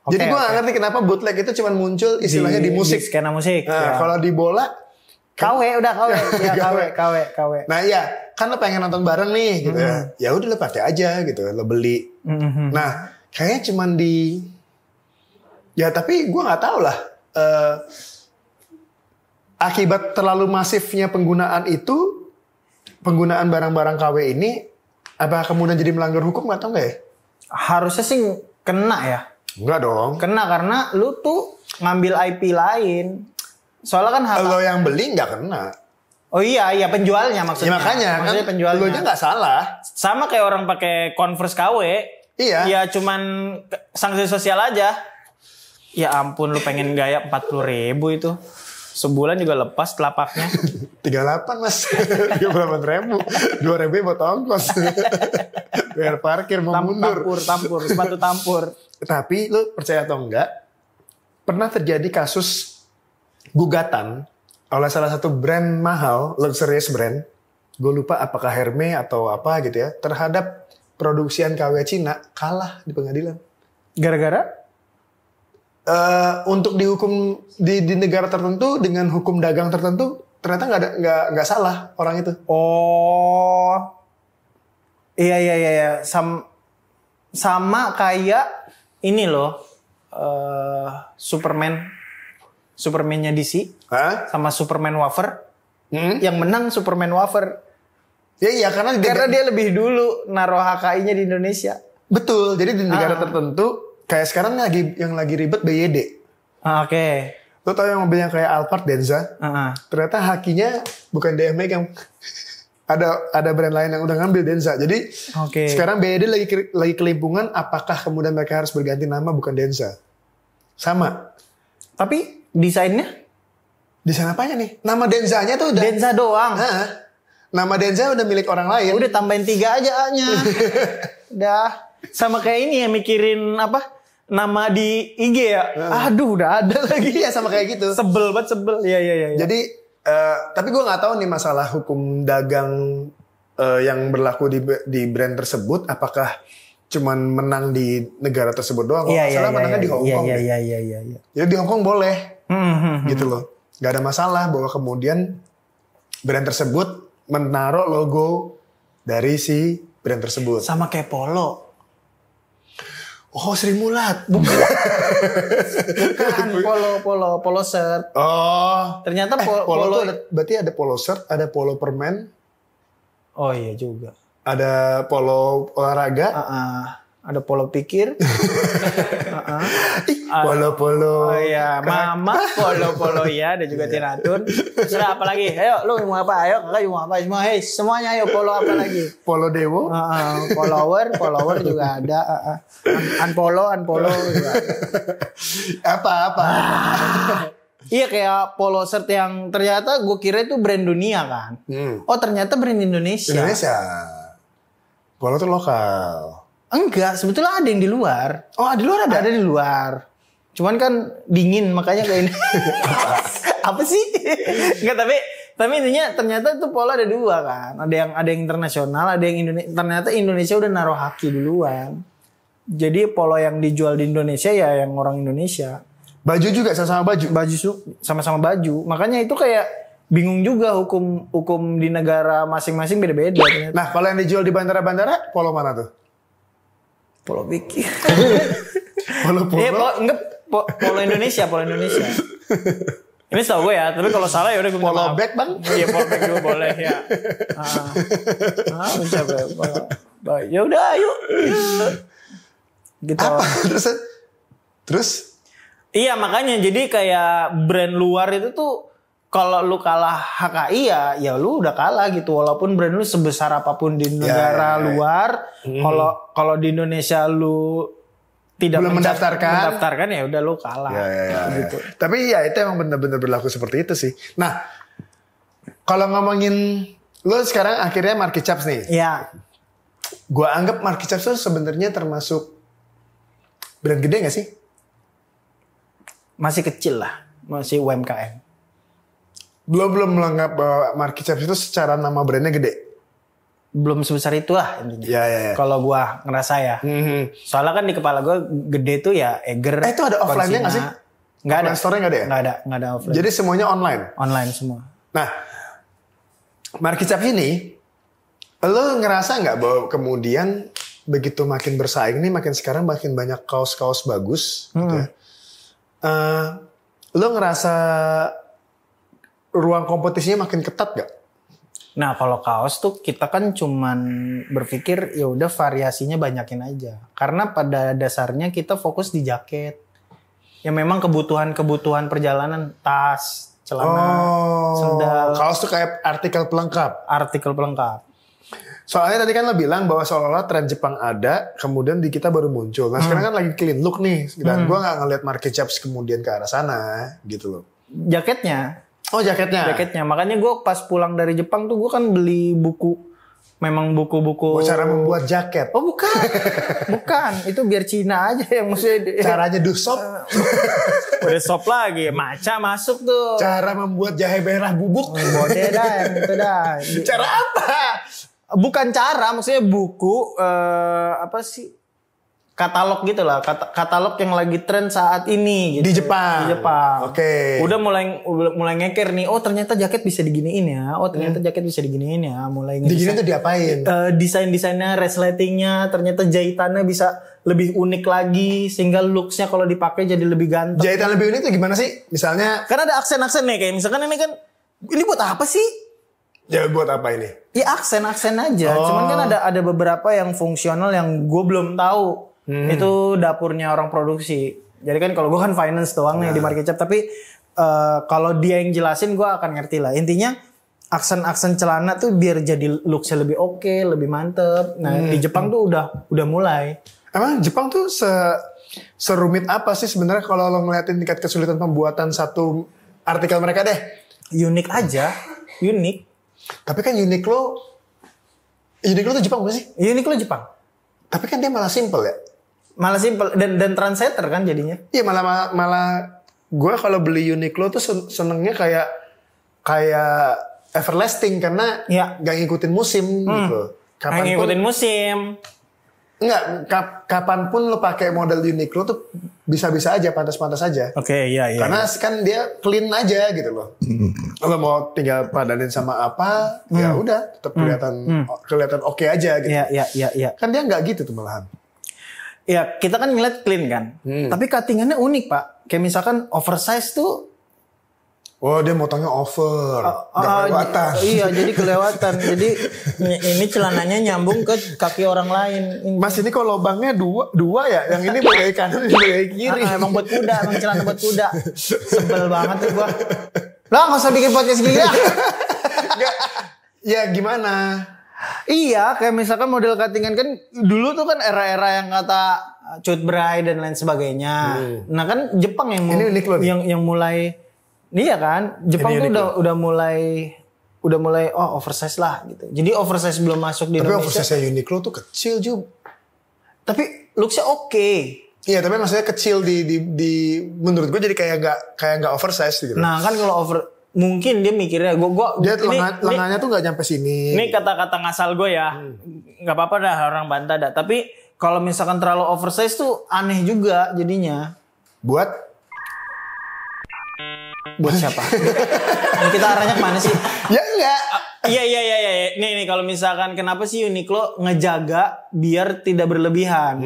Jadi gue nggak ngerti kenapa bootleg itu cuma muncul istilahnya di musik. Di skena musik. Nah, kalau di bola KW. Ya, KW. Nah ya, kan lo pengen nonton bareng nih gitu ya. Ya udah lo pakai aja gitu, lo beli. Nah, kayaknya cuman di ya tapi gue nggak tahu lah. Akibat terlalu masifnya penggunaan barang-barang KW ini, apa kemudian jadi melanggar hukum atau enggak ya? Harusnya sih kena ya. Enggak dong. Kena karena lu tuh ngambil IP lain. Soalnya kan lo yang beli nggak kena. Oh iya penjualnya maksudnya. Ya makanya maksudnya kan penjualnya. lo nya nggak salah. Sama kayak orang pakai Converse KW. Iya. Ya cuman sanksi sosial aja. Ya ampun lu pengen gaya 40.000 itu. Sebulan juga lepas telapaknya. 38 Mas. 38.000. 2.000 buat ongkos. Biar parkir mau mundur. Tampur, sepatu tampur. Tapi lu percaya atau enggak, pernah terjadi kasus gugatan oleh salah satu brand mahal, luxurious brand, gue lupa apakah Hermes atau apa gitu ya, terhadap produksian KW Cina, kalah di pengadilan. Gara-gara? Untuk dihukum di negara tertentu dengan hukum dagang tertentu, ternyata nggak salah orang itu. Oh, iya. Sama kayak ini loh, Superman-nya DC. Hah? Sama Superman Wafer. Yang menang Superman Wafer. Ya karena dia lebih dulu naruh HKI-nya di Indonesia. Betul. Jadi di negara tertentu kayak sekarang yang lagi ribet BYD. Oke. Lo tau yang mobilnya kayak Alphard Denza? Ternyata hakinya bukan DM yang ada brand lain yang udah ngambil Denza. Jadi sekarang BYD lagi kelimpungan. Apakah kemudian mereka harus berganti nama bukan Denza? Sama. Tapi desainnya? Desain apanya nih? Nama Denzanya tuh udah Denza doang. Nama Denza udah milik orang lain. Udah tambahin 3 aja A-nya. Udah. Sama kayak ini ya mikirin apa? Nama di IG ya. Aduh udah ada lagi. Iya sama kayak gitu. Sebel banget sebel. Iya. Jadi tapi gue nggak tahu nih masalah hukum dagang yang berlaku di brand tersebut. Apakah cuman menang di negara tersebut doang? Salah menangnya di Hong Kong. Iya. Jadi di Hong Kong boleh. Gitu loh. Gak ada masalah bahwa kemudian brand tersebut menaruh logo dari si brand tersebut. Sama kayak Polo. Oh Sri Mulat. Bukan Polo shirt. Oh. Ternyata Polo tuh berarti ada Polo shirt, ada Polo permen. Oh iya juga. Ada polo olahraga. Ada polo pikir. Polo-polo. Oh iya, mama polo-polo ya, ada juga tiratun. Terserah apa lagi? Ayo, lu mau apa? Ayo, kakak mau apa? Semua, semuanya ayo polo apa lagi? Polo dewo. Follower juga ada. Unfollow juga ada. Apa? Iya kayak polo shirt yang ternyata gue kira itu brand dunia kan. Oh ternyata brand Indonesia. Polo tuh lokal. Enggak, sebetulnya ada yang di luar. Oh, di luar ada? Ada di luar. Cuman kan dingin makanya kayak ini. Apa sih? Enggak, tapi intinya ternyata itu polo ada dua kan. Ada yang internasional, ada yang Indonesia. Ternyata Indonesia udah naruh haki duluan. Jadi polo yang dijual di Indonesia ya yang orang Indonesia. Baju juga sama-sama baju. Sama-sama baju. Makanya itu kayak bingung juga hukum di negara masing-masing beda-beda. Ternyata. Nah, kalau yang dijual di bandara-bandara, polo mana tuh? Polo pikir. Polo. Polo Indonesia. Ini setahu gue ya, tapi kalau salah ya udah gue polo bag bang. Iya polo bag juga boleh ya. Bisa ya udah ayo. Gitu. Apa? Terus? Iya makanya jadi kayak brand luar itu tuh kalau lu kalah HKI ya lu udah kalah gitu walaupun brand lu sebesar apapun di negara luar. Kalau di Indonesia lu tidak belum mendaftarkan ya udah lu kalah. Gitu. Tapi ya itu emang benar-benar berlaku seperti itu sih. Nah, kalau ngomongin lu sekarang akhirnya Marky Chaps nih. Iya. Gua anggap Marky Chaps tuh sebenarnya termasuk brand gede gak sih? Masih kecil lah, masih UMKM. Belum menganggap bahwa Marky Chaps itu secara nama brandnya gede. Belum sebesar itu lah intinya. Ya. Kalau gua ngerasa ya. Soalnya kan di kepala gua gede tuh ya Eger. Itu ada offline-nya nggak sih? Nggak ada. Store-nya nggak ada ya? Nggak ada offline. Jadi semuanya online? Online semua. Nah, Marky Chaps ini, lo ngerasa nggak bahwa kemudian begitu makin bersaing nih, sekarang makin banyak kaos-kaos bagus gitu ya. Lo ngerasa ruang kompetisinya makin ketat gak? Nah kalau kaos tuh kita kan cuman berpikir ya udah variasinya banyakin aja. Karena pada dasarnya kita fokus di jaket. Ya memang kebutuhan perjalanan, tas, celana, sendal. Kaos tuh kayak artikel pelengkap. Soalnya tadi kan lo bilang bahwa seolah-olah tren Jepang ada, kemudian di kita baru muncul. Nah sekarang kan lagi clean look nih. Dan gue gak ngeliat Marky Chaps kemudian ke arah sana gitu loh. Jaketnya. Oh jaketnya. Makanya gue pas pulang dari Jepang tuh gue kan beli buku. Memang buku-buku. Cara membuat jaket. Oh bukan. Itu biar Cina aja yang maksudnya. Caranya do sop. Udah sop lagi. Maca masuk tuh. Cara membuat jahe merah bubuk. Bodeh dah yang itu dah. Cara apa? Bukan cara. Maksudnya buku. Apa sih? Katalog gitu lah, katalog yang lagi tren saat ini gitu. Di Jepang. Oke. Udah mulai ngeker nih. Oh ternyata jaket bisa diginiin ya. Mulai diginiin tuh diapain? Desain-desainnya, resletingnya, ternyata jahitannya bisa lebih unik lagi sehingga looksnya kalau dipakai jadi lebih ganteng. Jahitan lebih unik tuh gimana sih? Misalnya? Karena ada aksen-aksen nih kayak misalkan ini buat apa sih? Ya buat apa ini? Ya aksen-aksen aja. Cuman kan ada beberapa yang fungsional yang gue belum tahu. Itu dapurnya orang produksi. Jadi kan kalau gue kan finance doang nih di Marky Chaps. Tapi kalau dia yang jelasin gue akan ngerti lah. Intinya aksen-aksen celana tuh biar jadi looksnya lebih oke, lebih mantep. Nah di Jepang tuh udah mulai. Emang Jepang tuh serumit apa sih sebenarnya kalau lo ngeliatin tingkat kesulitan pembuatan satu artikel mereka deh? Unik aja. Unik. Tapi kan Uniqlo tuh Jepang bukan sih? Uniqlo Jepang. Tapi kan dia malah simple ya? Malah simple dan translator kan jadinya. Iya malah gue kalau beli Uniqlo tuh senengnya kayak everlasting karena gak ngikutin musim gitu. Ngikutin musim. Enggak, kapanpun lo pakai model Uniqlo tuh bisa-bisa aja, pantas-pantas aja. Oke, iya. Karena kan dia clean aja gitu loh. Lo mau tinggal padanin sama apa, ya udah tetap kelihatan oke aja gitu. Iya. Kan dia nggak gitu tuh malahan. Ya kita kan ngeliat clean kan. Tapi cuttingannya unik pak. Kayak misalkan oversize tuh Oh dia motongnya over, nggak kelewatan. Iya jadi kelewatan. Jadi ini celananya nyambung ke kaki orang lain. Mas ini kok lubangnya dua ya? Yang ini bagian kanan, ini bagian kiri. Emang buat kuda, emang celana buat kuda. Sebel banget tuh gua. Lah nggak usah bikin podcast gini ya. Ya gimana? Iya kayak misalkan model cuttingan kan dulu tuh kan era-era yang kata cut bray dan lain sebagainya. Nah kan Jepang yang ini unik loh yang mulai. Iya kan, Jepang tuh udah mulai oversize lah gitu. Jadi oversize belum masuk di Indonesia. Tapi oversize Uniqlo tuh kecil juga. Tapi looks-nya oke. Iya, tapi maksudnya kecil di menurut gue jadi kayak nggak oversize gitu. Nah kan kalau mungkin dia mikirnya dia lengannya tuh nggak nyampe sini. Ini kata-kata ngasal gue ya, nggak apa-apa dah orang bantah dah. Tapi kalau misalkan terlalu oversize tuh aneh juga jadinya. Buat siapa? Nah, kita arahnya kemana sih? Ya enggak. Iya. Nih kalau misalkan kenapa sih Uniqlo ngejaga biar tidak berlebihan?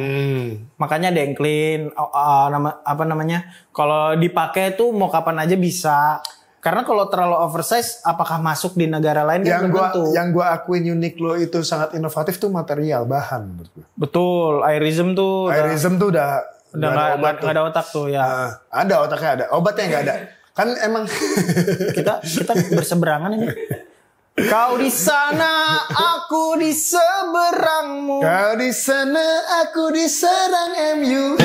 Makanya ada yang clean, apa namanya? Kalau dipakai tuh mau kapan aja bisa. Karena kalau terlalu oversize, apakah masuk di negara lain? Yang gue akuin Uniqlo itu sangat inovatif tuh material bahan menurut gue. Betul, Airism tuh udah nggak ada otak tuh ya. Ada otaknya ada, obatnya nggak ada. Kan emang kita berseberangan ini. Kau di sana, aku di seberangmu. Kau di sana, aku diserang MU.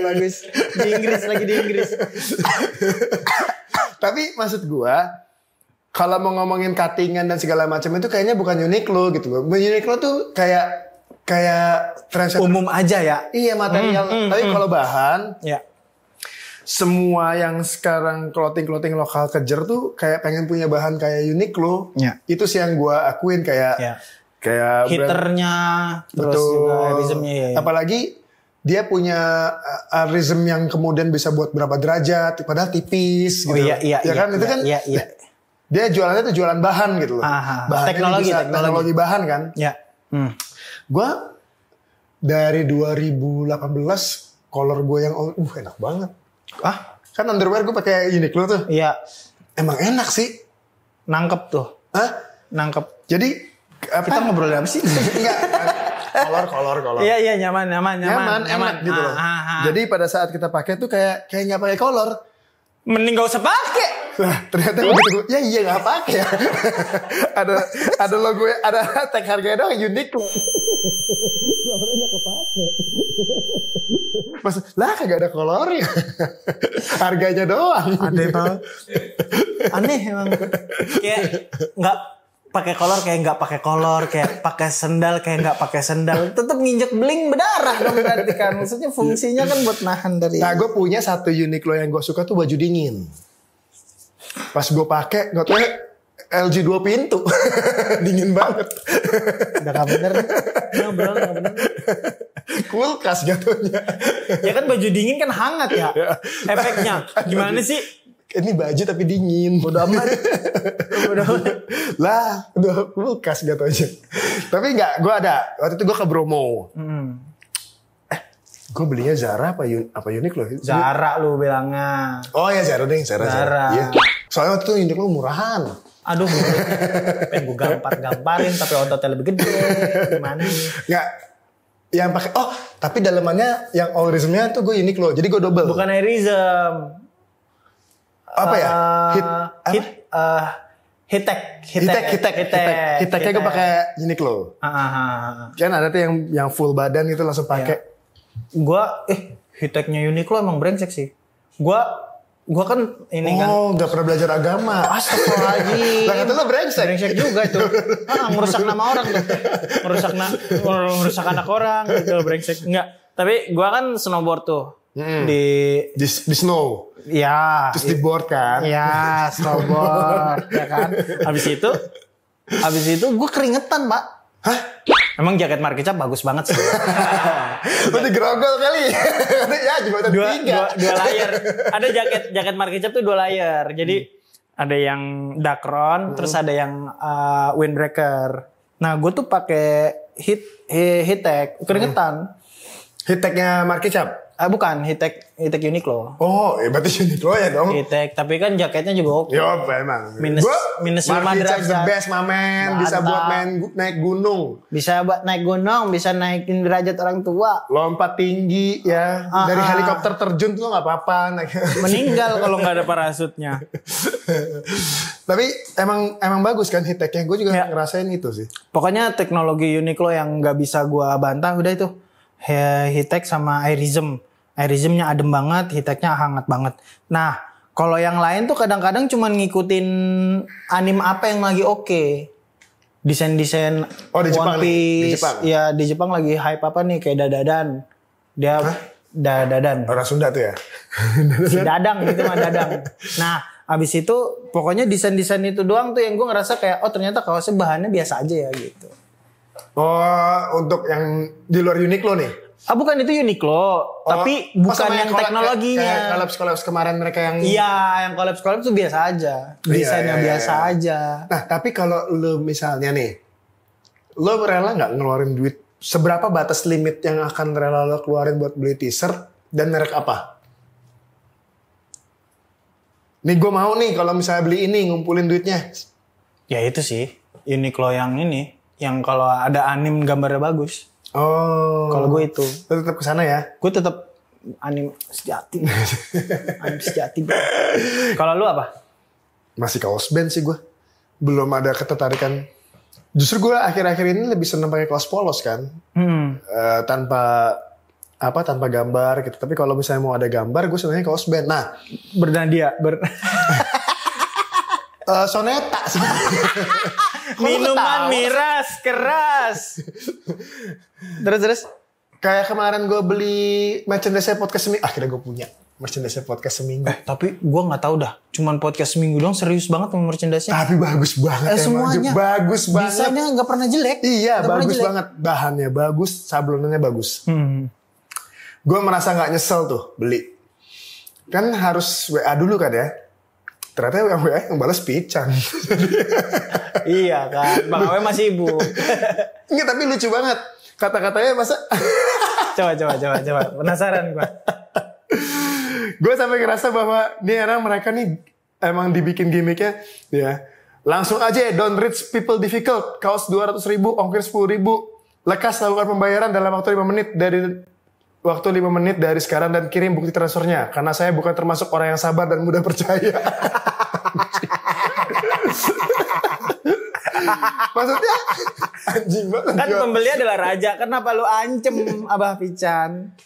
Bagus. Lagi di Inggris. Tapi maksud gua, kalau mau ngomongin cuttingan dan segala macam itu kayaknya bukan Uniqlo gitu loh. Uniqlo tuh kayak trendsetter umum aja ya. Iya material. Tapi kalau bahan, ya. Semua yang sekarang clothing lokal kejar tuh kayak pengen punya bahan kayak Uniqlo. Ya. Itu sih yang gue akuin kayak hiternya, terus juga airismnya ya. Apalagi dia punya airism yang kemudian bisa buat berapa derajat, padahal tipis gitu. Iya. Kan itu kan. Iya. Dia jualannya tuh jualan bahan gitu loh. Bahan teknologi bahan kan. Ya. Gue dari 2018 color gue yang enak banget. Kan underwear gue pakai Uniqlo tuh. Iya. Emang enak sih. Nangkep tuh. Nangkep. Jadi kita ngobrol apa sih? Enggak. Kolor. Iya nyaman gitu loh. Jadi pada saat kita pakai tuh kayak nggak pakai kolor. Mending gak usah pakai. Nah, ternyata begitu. Ya iya nggak pakai. ada logo, ada tag harganya doang Uniqlo. Kolornya kepake. Mas, kagak ada kolornya. Harganya doang. Aneh banget. Aneh emang. Kayak nggak pakai kolor kayak nggak pakai kolor, kayak pakai sendal kayak nggak pakai sendal. Tetap nginjek beling berdarah dong berarti kan. Maksudnya fungsinya kan buat nahan dari. Nah, gue punya satu Uniqlo yang gue suka tuh baju dingin. Pas gue pakai, nggak tahu LG 2 pintu. Dingin banget. Udah gak bener. Ngobrol gak bener. Kulkas jatuhnya. Ya kan baju dingin kan hangat ya. Efeknya. Gimana sih? Ini baju tapi dingin. Bodoh amat. Lah, udah kulkas jatuhnya. Tapi enggak, gue ada. Waktu itu gue ke Bromo. Gue belinya Zara apa Uniqlo? Zara lu bilangnya. Oh ya Zara deh, Zara. Iya. Soalnya waktu itu Uniqlo murahan. Aduh, pengen gue gamparin tapi ototnya lebih gede. Gimana nih? Nggak, yang pakai. Oh, tapi dalamannya yang airismnya tuh gue Uniqlo. Jadi gue double. Bukan airism. Apa ya? Hitek-nya gue pakai Uniqlo. Kan ada tuh yang full badan itu langsung pakai. Gua hiteknya Uniqlo emang brengsek sih. Gua kan ini kan. Oh, nggak pernah belajar agama. Astagfirullahaladzim. Lah kata lo brengsek. Brengsek juga itu. Merusak nama orang tuh. Merusak anak orang gitu brengsek. Enggak. Tapi gua kan snowboard tuh. Di snow. Ya. Terus di board kan. Ya, snowboard ya kan. Habis itu gua keringetan, Pak. Hah? Emang jaket Markicap bagus banget sih. Lu digerogol kali. Ya, jembatan 3. Dua layer. Ada jaket Markicap tuh 2 layer. Jadi ada yang Dacron, terus ada yang windbreaker. Nah, gue tuh pakai hitek keringetan. Hiteknya Markicap. Bukan, Hitek Uniqlo. Oh, berarti Uniqlo ya dong. Hitek, tapi kan jaketnya juga oke. Yo, emang. Minus 5 derajat. The derajat. best, mamen. Bisa buat naik gunung. Bisa buat naik gunung, bisa naikin derajat orang tua. Lompat tinggi ya. Dari helikopter terjun tuh nggak apa-apa. Meninggal kalau nggak ada parasutnya. Tapi emang bagus kan Hiteknya. Gue juga ngerasain itu sih. Pokoknya teknologi Uniqlo yang nggak bisa gue bantah udah itu. Hitek sama Airism. Airismnya adem banget, Hiteknya hangat banget. Nah, kalau yang lain tuh kadang-kadang cuma ngikutin anime apa yang lagi oke. Desain-desain di One Jepang Piece. di Jepang. Ya di Jepang lagi hype apa nih kayak Dadadan. Dia Dadadan. Orang Sunda tuh ya. Si Dadang gitu mah Dadang. Nah, abis itu pokoknya desain-desain itu doang tuh yang gue ngerasa kayak ternyata kaosnya bahannya biasa aja ya gitu. Oh, untuk yang di luar Uniqlo nih. Bukan itu Uniqlo, tapi bukan yang teknologinya. Kayak collabs kemarin mereka yang. Iya, yang collabs tuh biasa aja. Desainnya biasa aja. Nah, tapi kalau lu misalnya nih, lu rela nggak ngeluarin duit? Seberapa batas limit yang akan rela lo keluarin buat beli t-shirt dan merek apa? Nih gue mau nih kalau misalnya beli ini ngumpulin duitnya. Ya itu sih, Uniqlo yang ini. Yang kalau ada anime gambarnya bagus. Oh. Kalau gue itu. Lu tetap kesana ya? Gue tetap anime sejati. Anime sejati. Kalau lu apa? Masih kaos band sih gue. Belum ada ketertarikan. Justru gue akhir-akhir ini lebih seneng pakai kaos polos kan. Tanpa gambar gitu. Tapi kalau misalnya mau ada gambar, gue senangnya kaos band. Nah, bernadia. Soneta sebenarnya. Minuman miras keras. Terus kayak kemarin gue beli merchandise podcast seminggu. Akhirnya gue punya merchandise podcast seminggu. Tapi gue nggak tahu dah. Cuman podcast seminggu doang serius banget sama merchandise-nya. Tapi bagus banget. Semuanya bagus banget. Desainnya nggak pernah jelek. Iya, bagus banget. Bahannya bagus, sablonannya bagus. Gue merasa nggak nyesel tuh beli. Kan harus WA dulu kan ya. Ternyata yang WA yang balas Pican. Iya kan, Bang Awe masih sibuk. Enggak, tapi lucu banget. Kata-katanya masa... Coba. Penasaran gue. Gue sampai ngerasa bahwa nih orang mereka nih emang dibikin gimmicknya ya. Langsung aja don't rich people difficult. Kaos 200.000, ongkir 10.000. Lekas lakukan pembayaran dalam waktu 5 menit dari sekarang dan kirim bukti transfernya. Karena saya bukan termasuk orang yang sabar dan mudah percaya. Maksudnya anjing banget. Kan pembeli adalah raja. Kenapa lu ancem Abah Pican?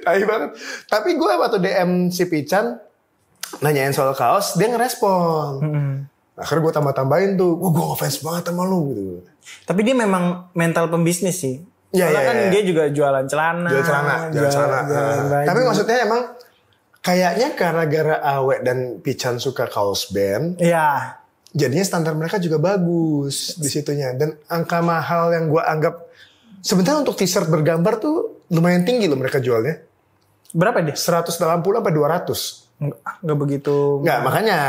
Tai banget. Tapi gue waktu DM si Pican nanyain soal kaos, dia ngerespon. Akhirnya gue tambah-tambahin tuh. Wah, gue ngefans banget sama lu gitu. Tapi dia memang mental pembisnis sih. Karena kan dia juga jualan celana. Jualan celana. Tapi maksudnya emang kayaknya gara-gara Awe dan Pican suka kaos band. Iya. Jadinya standar mereka juga bagus di situnya. Dan angka mahal yang gue anggap sebenarnya untuk t-shirt bergambar tuh lumayan tinggi loh mereka jualnya. Berapa dia? 180 sampai 200. Enggak begitu. Enggak, makanya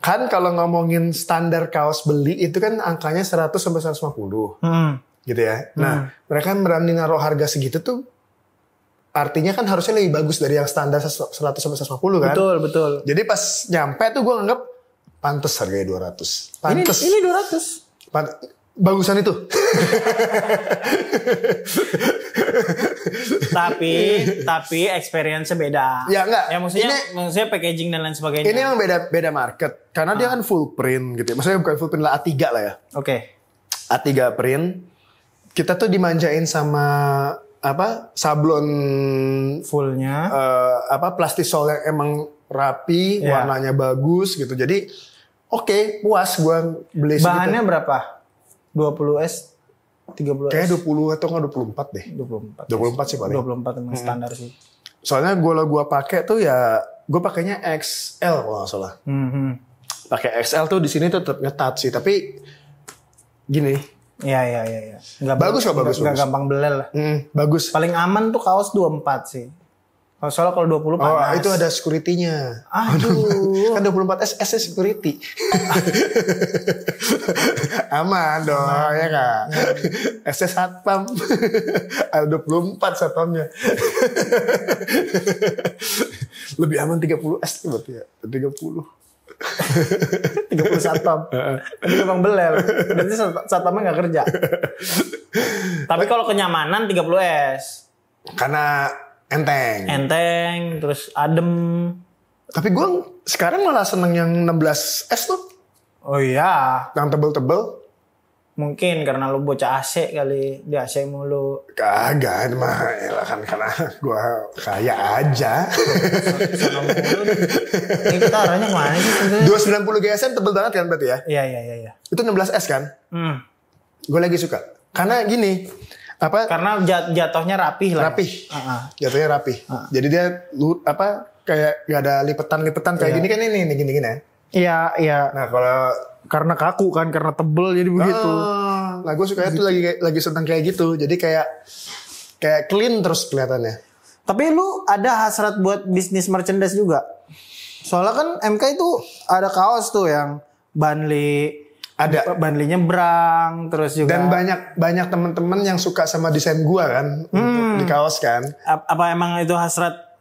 kan kalau ngomongin standar kaos beli itu kan angkanya 100 sampai 150. Gitu ya. Nah, mereka berani naruh harga segitu tuh artinya kan harusnya lebih bagus dari yang standar 100 sampai 150 kan? Betul. Jadi pas nyampe tuh gue nganggap pantes harganya 200. Pantes. Ini 200. Bagusan itu. tapi experience-nya beda. Ya enggak. Ya maksudnya packaging dan lain sebagainya. Ini memang beda market karena dia kan full print gitu ya. Maksudnya bukan full print lah, A3 lah ya. Oke. A3 print. Kita tuh dimanjain sama sablon fullnya, plastisol yang emang rapi, warnanya bagus gitu. Jadi oke, puas gue beli. Bahannya berapa? 20S, 30S? Kayaknya 20 atau nggak 24 deh. 24 sih paling. 24 emang standar sih. Soalnya gue pakai tuh ya, gue pakainya XL kalau nggak salah. Pakai XL tuh di sini tetap ngetat sih, tapi gini. Iya. Bagus. Nggak gampang belel lah. Bagus. Paling aman tuh kaos 24 sih. Soalnya kalau 20 panas. Oh, itu ada security-nya. Aduh. Kan 24S S-nya security. Aman dong, ya kan? S-nya satpam. Ada 24 satpamnya. Lebih aman 30S tuh berarti ya. 30 satpam. Tapi gampang belel. Berarti satpamnya nggak kerja. Tapi kalau kenyamanan 30S. Karena enteng, terus adem. Tapi gue sekarang malah seneng yang 16S tuh. Oh iya. Yang tebel-tebel. Mungkin karena lu bocah AC kali. Di AC mulu. Kagak, mah ya kan karena gue kaya aja. Ini kita arahnya kemana sih sebenarnya? 290 GSM tebel banget kan berarti ya? Iya. Itu 16S kan? Gue lagi suka. Karena gini, karena jatuhnya rapih lah. Rapih. Jatuhnya rapih. Jadi dia kayak gak ada lipetan-lipetan kayak gini kan ini gini ya. Iya. Nah, kalau karena kaku kan, karena tebel jadi begitu. Nah, gue suka itu lagi senang kayak gitu. Jadi kayak clean terus kelihatannya. Tapi lu ada hasrat buat bisnis merchandise juga? Soalnya kan MK itu ada kaos tuh yang Banli, ada Banli nyebrang, terus juga. Dan banyak teman-teman yang suka sama desain gua kan untuk di kaos kan. Apa emang itu hasrat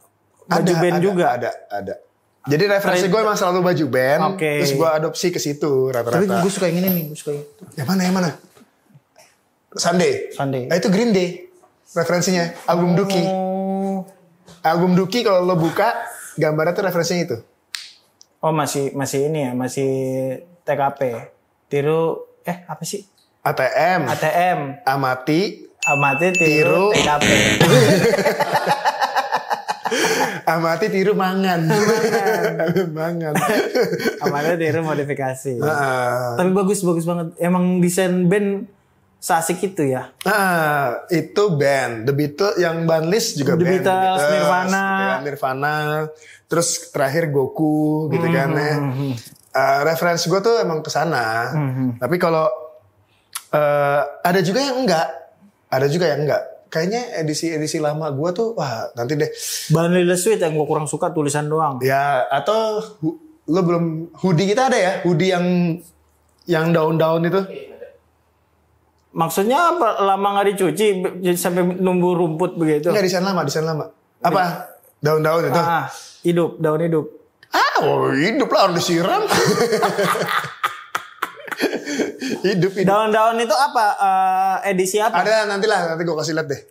baju band juga? Ada. Jadi referensi gue emang selalu baju band. Terus gue adopsi ke situ rata-rata. Tapi gue suka yang ini nih, gue suka yang itu. Yang mana? Sunday. Ah, itu Green Day. Referensinya album Dookie. Album Dookie kalau lo buka gambarnya tuh referensinya itu. Oh masih ini ya, masih TKP. Tiru apa sih? ATM. Amati tiru TKP. Amati tiru mangan. Amati tiru modifikasi. Tapi bagus banget. Emang desain band seasik itu ya. Itu band. The Beatles yang Banlis juga The band. Beatles, Nirvana. Terus terakhir Goku gitu kan ya. Referensi gue tuh emang kesana. Tapi kalau ada juga yang enggak. Kayaknya edisi lama gue tuh, wah nanti deh. Banli The Sweet yang gue kurang suka tulisan doang. Ya, atau lo belum, hoodie kita ada ya? Hoodie yang daun-daun itu. Maksudnya apa? Lama gak dicuci sampai numbuh rumput begitu? Enggak, desain lama. Apa? Daun-daun itu? Hidup, daun hidup. Hidup lah, harus disiram. Hidup. Daun-daun itu apa? Edisi apa? Ada nanti gue kasih lihat deh.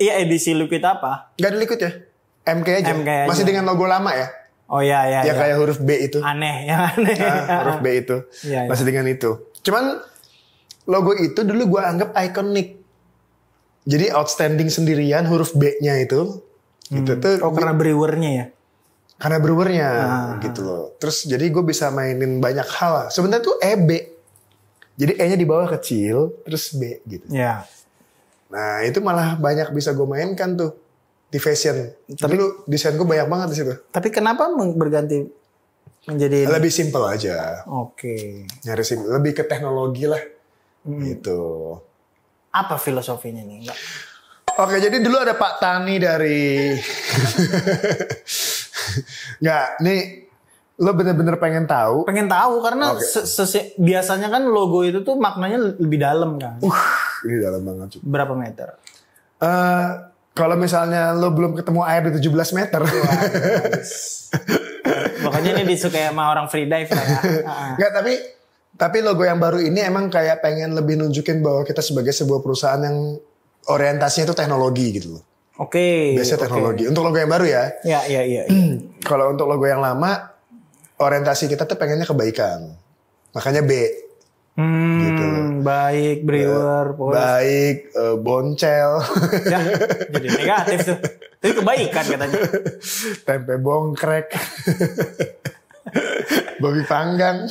Iya, edisi liquid apa? Gak ada liquid ya? MK aja. Masih dengan logo lama ya? Oh iya. Yang kayak huruf B itu. Aneh. Huruf B itu. Iya. Masih dengan itu. Cuman logo itu dulu gue anggap ikonik. Jadi outstanding sendirian huruf B-nya itu. Gitu tuh. Karena brewernya ya? Karena brewernya gitu loh. Terus jadi gue bisa mainin banyak hal. Sebenarnya tuh EB. Jadi E-nya di bawah kecil, terus B gitu. Iya. Nah itu malah banyak bisa gue mainkan tuh di fashion. Tapi lu desain gue banyak banget di situ. Tapi kenapa berganti menjadi lebih simple aja. Oke. Nyari simple, lebih ke teknologi lah. Gitu. Apa filosofinya nih? Oke, jadi dulu ada Pak Tani dari Nggak, nih lo bener-bener pengen tahu karena biasanya kan logo itu tuh maknanya lebih dalam kan. Ini dalam banget. Berapa meter? Kalau misalnya lo belum ketemu air di 17 meter. Makanya ini disukai sama orang free dive lah ya. Nggak, tapi logo yang baru ini emang kayak pengen lebih nunjukin bahwa kita sebagai sebuah perusahaan yang orientasinya itu teknologi gitu loh. Oke. Biasanya teknologi. Untuk logo yang baru ya. Iya. Kalau untuk logo yang lama, orientasi kita tuh pengennya kebaikan. Makanya B. Gitu. Baik, brewer. Baik, boncel. Ya, jadi negatif tuh. Itu kebaikan katanya. Tempe bongkrek. Babi panggang.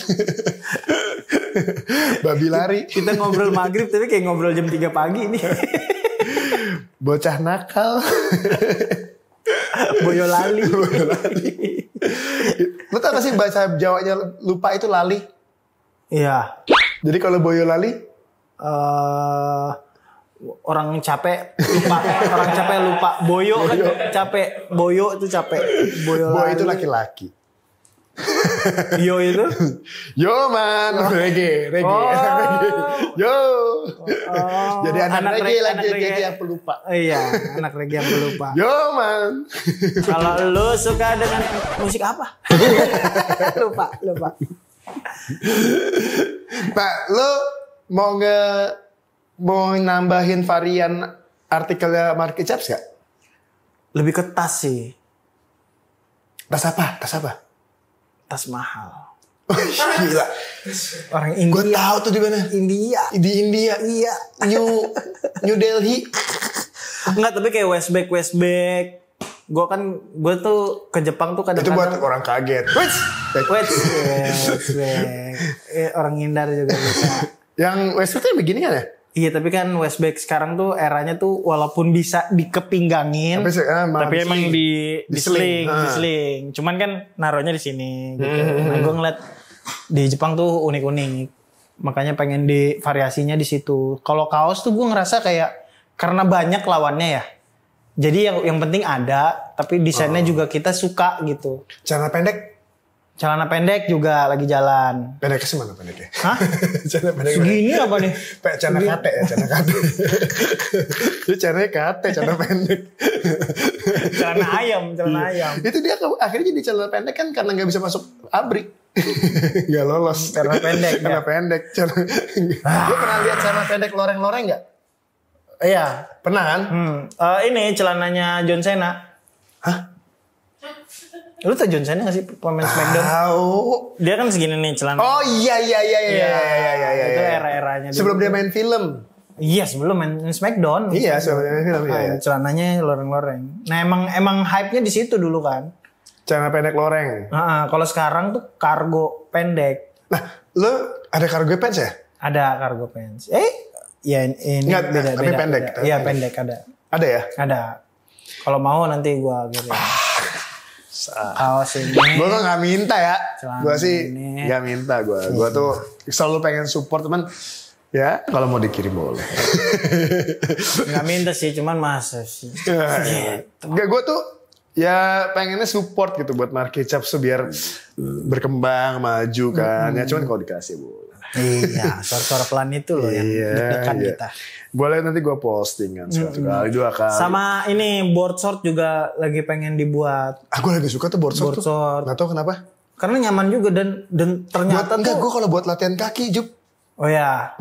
Babi lari. Kita ngobrol maghrib tapi kayak ngobrol jam 3 pagi nih. Bocah nakal. Boyolali. Lu tau gak sih bahasa Jawanya lupa itu lali? Iya. Jadi kalau Boyolali? orang capek lupa boyo kan capek, boyo itu capek, boyo itu laki-laki. yo itu Yo man, reggae. Yo. Jadi anak reggae lagi yang pelupa. Iya, anak reggae yang pelupa. Yo man. Kalau lu suka dengan musik apa? lupa. Pak, lu mau nambahin varian artikelnya Market Chaps gak? Lebih ke tas sih. Tas apa? Tas mahal. Gila. Orang India. Gue tahu tuh di mana? India. Di India. Iya. New Delhi. Enggak, tapi kayak Westback. Gue tuh ke Jepang tuh Itu kadang-kadang. buat orang kaget. Westback. Orang ngindar juga bisa. Yang Westback tuh begini kan ya? Iya, tapi kan Westback sekarang tuh eranya tuh walaupun bisa dikepinggangin, tapi emang di sling. Cuman kan naruhnya di sini gitu. Nah, gue ngeliat di Jepang tuh unik-unik. Makanya pengen di variasinya di situ. Kalau kaos tuh gue ngerasa kayak karena banyak lawannya ya. Jadi yang penting ada, tapi desainnya juga kita suka gitu. Celana pendek juga lagi jalan. Pendeknya sih mana pendeknya? Hah? Celana pendek. Segini apa nih? Celana kate ya, celana kate. Itu celananya kate, celana pendek. Celana ayam. Itu dia akhirnya jadi celana pendek kan karena nggak bisa masuk abrik. Gak lolos. Celana pendek. Celana pendek. Lu pernah lihat celana pendek loreng-loreng nggak? Iya. Pernah kan? Ini celananya John Cena. Hah? Lu tau John Cena gak sih pemain SmackDown? Tahu. Dia kan segini nih celana. Oh iya. Itu era-eranya. Sebelum dia main film. Iya, sebelum main SmackDown. Iya, sebelum dia main film. Iya. Celananya loreng-loreng. Nah emang hype-nya di situ dulu kan. Celana pendek loreng. Kalau sekarang tuh kargo pendek. Nah, lu ada cargo pants ya? Ada cargo pants. Ya ini Nggak, beda. tapi pendek. Iya pendek ada. Ada ya? Ada. Kalau mau nanti gua kirim. Kaos ini. Gue tuh gak minta ya. Gue sih ini. gak minta gue. Gue tuh selalu pengen support teman. Ya kalau mau dikirim boleh. Gak minta sih, cuman masa sih. Gak, gue tuh ya pengennya support gitu buat Market Chaps biar berkembang, maju kan. Ya cuman kalau dikasih boleh. Iya, suara-suara pelan itu loh yang deg-degan kita. Boleh nanti gue posting kan suatu kali, 2 kali. Sama ini board short juga lagi pengen dibuat. Aku lagi suka tuh board short tuh. Gak tau kenapa. Karena nyaman juga dan ternyata Enggak, gue kalau buat latihan kaki, Jup. Oh ya.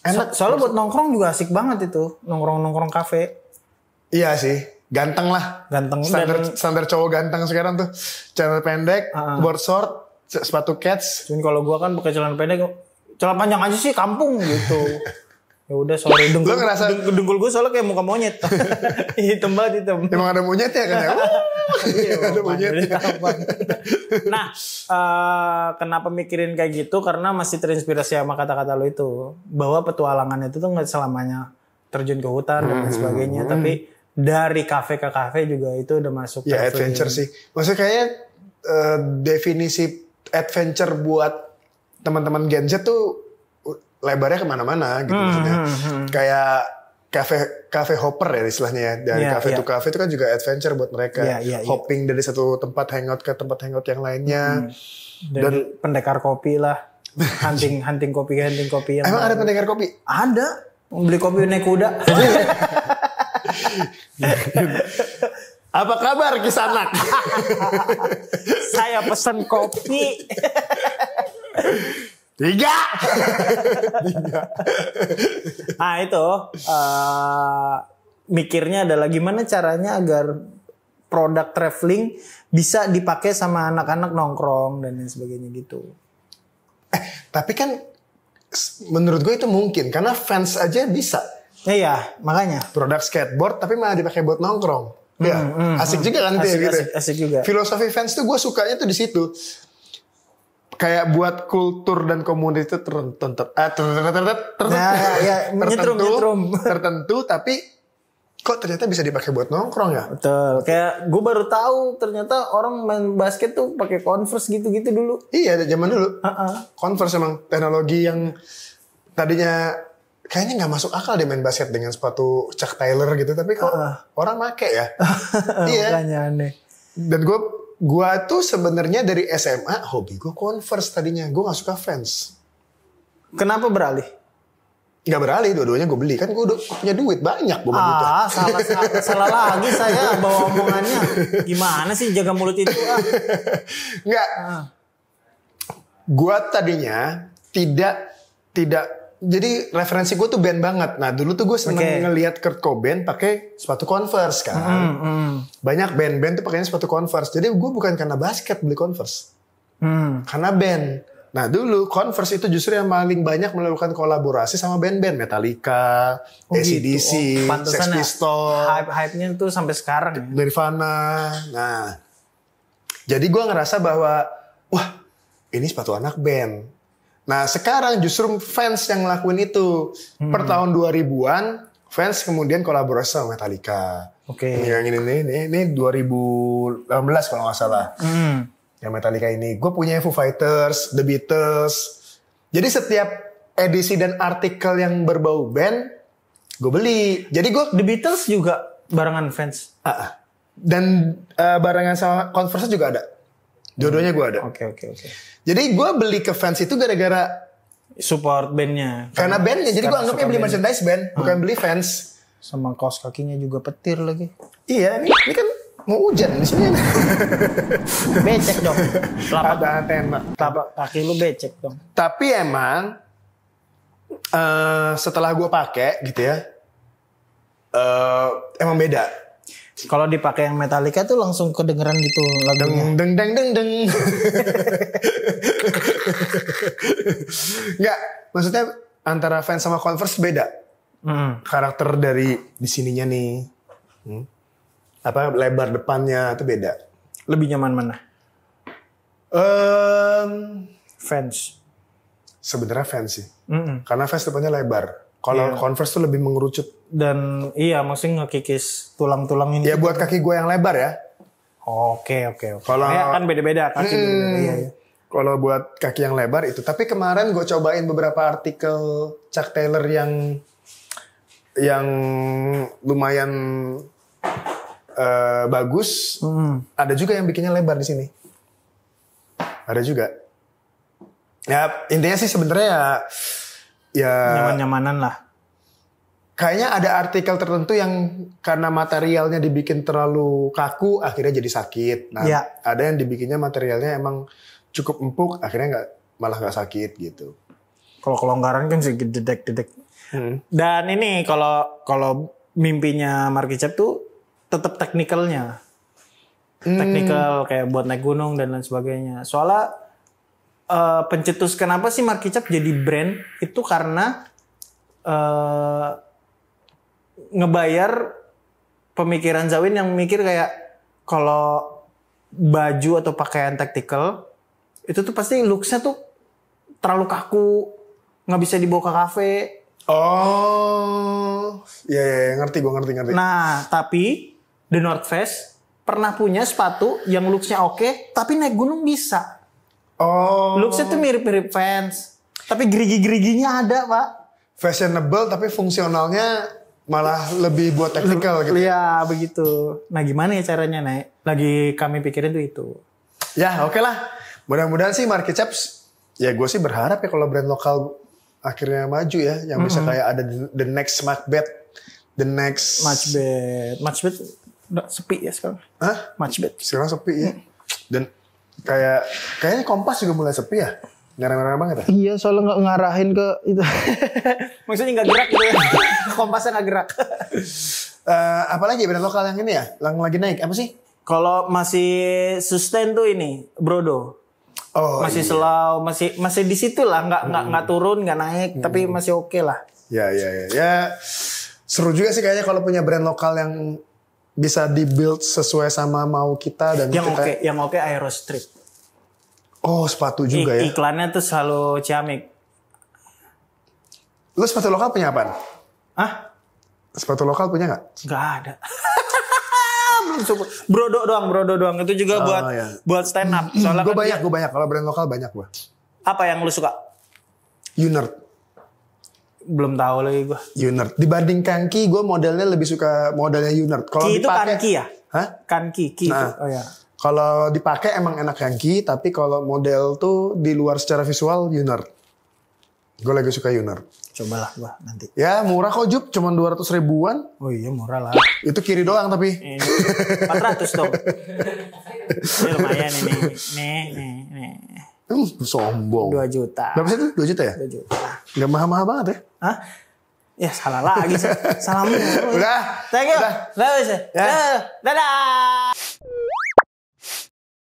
Enak. Soalnya buat nongkrong juga asik banget itu. Nongkrong kafe. Iya sih. Ganteng lah. Ganteng. Standar cowok ganteng sekarang tuh. Celana pendek, board short, sepatu cats. Cuman kalau gua kan pakai celana pendek, celana panjang aja sih kampung gitu. Ya udah sorry dengkul gue soalnya kayak muka monyet. Hitam banget hitam. Emang ada monyet ya kan ya? Ada monyet. Nah, kenapa mikirin kayak gitu? Karena masih terinspirasi sama kata-kata lo itu, bahwa petualangan itu tuh nggak selamanya terjun ke hutan dan lain sebagainya, tapi dari kafe ke kafe juga itu udah masuk. Ya adventure sih. Maksudnya kayak definisi adventure buat teman-teman Gen Z tuh lebarnya kemana-mana gitu maksudnya. Kayak cafe hopper ya istilahnya ya. Dari cafe to cafe itu kan juga adventure buat mereka. Hopping dari satu tempat hangout ke tempat hangout yang lainnya. Dan pendekar kopi lah. hunting kopi yang emang ada pendekar kopi? Ada. Beli kopi naik kuda. Apa kabar Kisanak? Saya pesan kopi. 3. Nah itu mikirnya adalah gimana caranya agar produk traveling bisa dipakai sama anak-anak nongkrong dan lain sebagainya gitu. Tapi kan menurut gue itu mungkin karena fans aja bisa. Iya, makanya. Produk skateboard tapi malah dipakai buat nongkrong. Ya, asik juga kan gitu. Asik juga. Filosofi fans tuh gue sukanya tuh di situ. Kayak buat kultur dan komunitas tertentu tapi kok ternyata bisa dipakai buat nongkrong ya? Betul. Kayak gue baru tahu ternyata orang main basket tuh pakai Converse gitu-gitu dulu. Iya, zaman dulu. Converse emang teknologi yang tadinya kayaknya nggak masuk akal dia main basket dengan sepatu Chuck Taylor gitu. Tapi kok orang make ya. Iya. Makanya aneh. Dan gue tuh sebenarnya dari SMA hobi gue Converse tadinya. Gue nggak suka Vans. Kenapa beralih? Nggak beralih, dua-duanya gue beli. Kan gue udah punya duit banyak. Gue duitnya. Salah lagi saya bawa omongannya. Gimana sih jaga mulut itu? Nggak. Gue tadinya tidak. Jadi referensi gue tuh band banget. Nah dulu tuh gue seneng ngelihat Kurt Cobain pakai sepatu Converse kan. Banyak band-band tuh pakainya sepatu Converse. Jadi gue bukan karena basket beli Converse. Karena band. Nah dulu Converse itu justru yang paling banyak melakukan kolaborasi sama band-band Metallica, AC/DC, Sex Pistols, hype-nya tuh sampai sekarang. Ya? Nirvana. Nah, jadi gue ngerasa bahwa wah ini sepatu anak band. Nah sekarang justru fans yang ngelakuin itu. Per tahun 2000-an fans kemudian kolaborasi sama Metallica. Yang ini 2018 kalau nggak salah. Yang Metallica ini. Gue punya Foo Fighters, The Beatles. Jadi setiap edisi dan artikel yang berbau band, gue beli. Jadi gue The Beatles juga barengan fans. Dan barengan sama Converse juga ada. Dua-duanya gue ada. Oke. Jadi gue beli ke fans itu gara-gara support bandnya. Karena bandnya. Jadi gue anggapnya beli merchandise band, bukan beli fans. Sama kaos kakinya juga petir lagi. Iya, ini kan mau hujan di sini. Becek dong. Telapak kaki lu becek dong. Tapi emang setelah gue pakai gitu ya, emang beda. Kalau dipakai yang Metallica tuh langsung kedengeran gitu lagunya. Deng. Enggak, maksudnya antara fans sama Converse beda. Karakter dari di sininya nih. Lebar depannya itu beda. Lebih nyaman mana? Fans. Sebenarnya fans sih. Karena fans depannya lebar. Kalau Converse tuh lebih mengerucut. Dan iya maksudnya ngekikis tulang-tulang ini. Ya buat kaki gue yang lebar ya. Oke. Kalau kan beda-beda kaki. Iya. Kalau buat kaki yang lebar itu. Tapi kemarin gue cobain beberapa artikel Chuck Taylor yang lumayan bagus. Ada juga yang bikinnya lebar di sini. Ada juga. Ya intinya sih sebenarnya ya nyaman-nyamanan lah. Kayaknya ada artikel tertentu yang karena materialnya dibikin terlalu kaku akhirnya jadi sakit. Nah, ada yang dibikinnya materialnya emang cukup empuk akhirnya malah nggak sakit gitu. Kalau kelonggaran kan sedikit dedek. Dan ini kalau mimpinya Mark Kicep tuh tetap teknikalnya. Teknikal kayak buat naik gunung dan lain sebagainya. Soalnya pencetus kenapa sih Mark Kicep jadi brand itu karena ngebayar pemikiran Zawin yang mikir kayak kalau baju atau pakaian tactical itu tuh pasti looks-nya tuh terlalu kaku, nggak bisa dibawa ke kafe. Oh, ya ngerti. Nah, tapi The North Face pernah punya sepatu yang looks-nya oke, tapi naik gunung bisa. Oh. Looks-nya tuh mirip-mirip Vans, tapi gerigi-geriginya ada, Pak. Fashionable tapi fungsionalnya malah lebih buat technical gitu. Iya, begitu. Nah, gimana ya caranya naik? Lagi kami pikirin tuh itu. Ya, oke lah. Mudah-mudahan sih Mark Kicep, ya gue sih berharap ya kalau brand lokal akhirnya maju ya, yang bisa kayak ada the next Macbeth, the next Macbeth udah sepi ya sekarang. Hah? Macbeth sekarang sepi ya. Dan kayaknya Kompas juga mulai sepi ya. Ngarang-ngarang banget ya? Iya, soalnya nggak ngarahin ke itu. Maksudnya nggak gerak gitu ya. Kompasnya nggak gerak. Apalagi brand lokal yang ini ya, yang lagi naik apa sih? Kalau masih sustain tuh ini Brodo. Oh, masih iya. slow, masih di situ lah, nggak turun, nggak naik, tapi masih oke lah. Ya, seru juga sih kayaknya kalau punya brand lokal yang bisa dibuild sesuai sama mau kita dan yang oke Aerostrip. Oh, sepatu juga ya. Iklannya tuh selalu ciamik. Lu sepatu lokal punya apaan? Sepatu lokal punya nggak? Nggak ada. Brodo doang. Itu juga buat stand up. Soalnya gue banyak. Kalau brand lokal banyak gue. Apa yang lu suka? Unert. Belum tahu lagi gue. Unert. Dibanding Kanki, gue modelnya lebih suka modelnya Unert. Kalau Ki itu dipakai, Kanki ya? Hah? Kanki, Ki Nah. itu. Oh ya. Kalau dipakai emang enak Kanki, tapi kalau model tuh di luar secara visual Unert. Gue lagi suka Unert. Cobalah gue nanti. Ya murah kok Jup, cuma 200 ribuan. Oh iya murah lah. Itu kiri doang tapi. 400 dong. Ini lumayan ini. Nih. Sombong. 2 juta. Berapa sih itu? 2 juta ya? 2 juta. Gak mahal-mahal banget ya? Hah? Ya salah lagi. Salah mulu. Udah. Thank you. Udah. Udah. Ya. Dadah.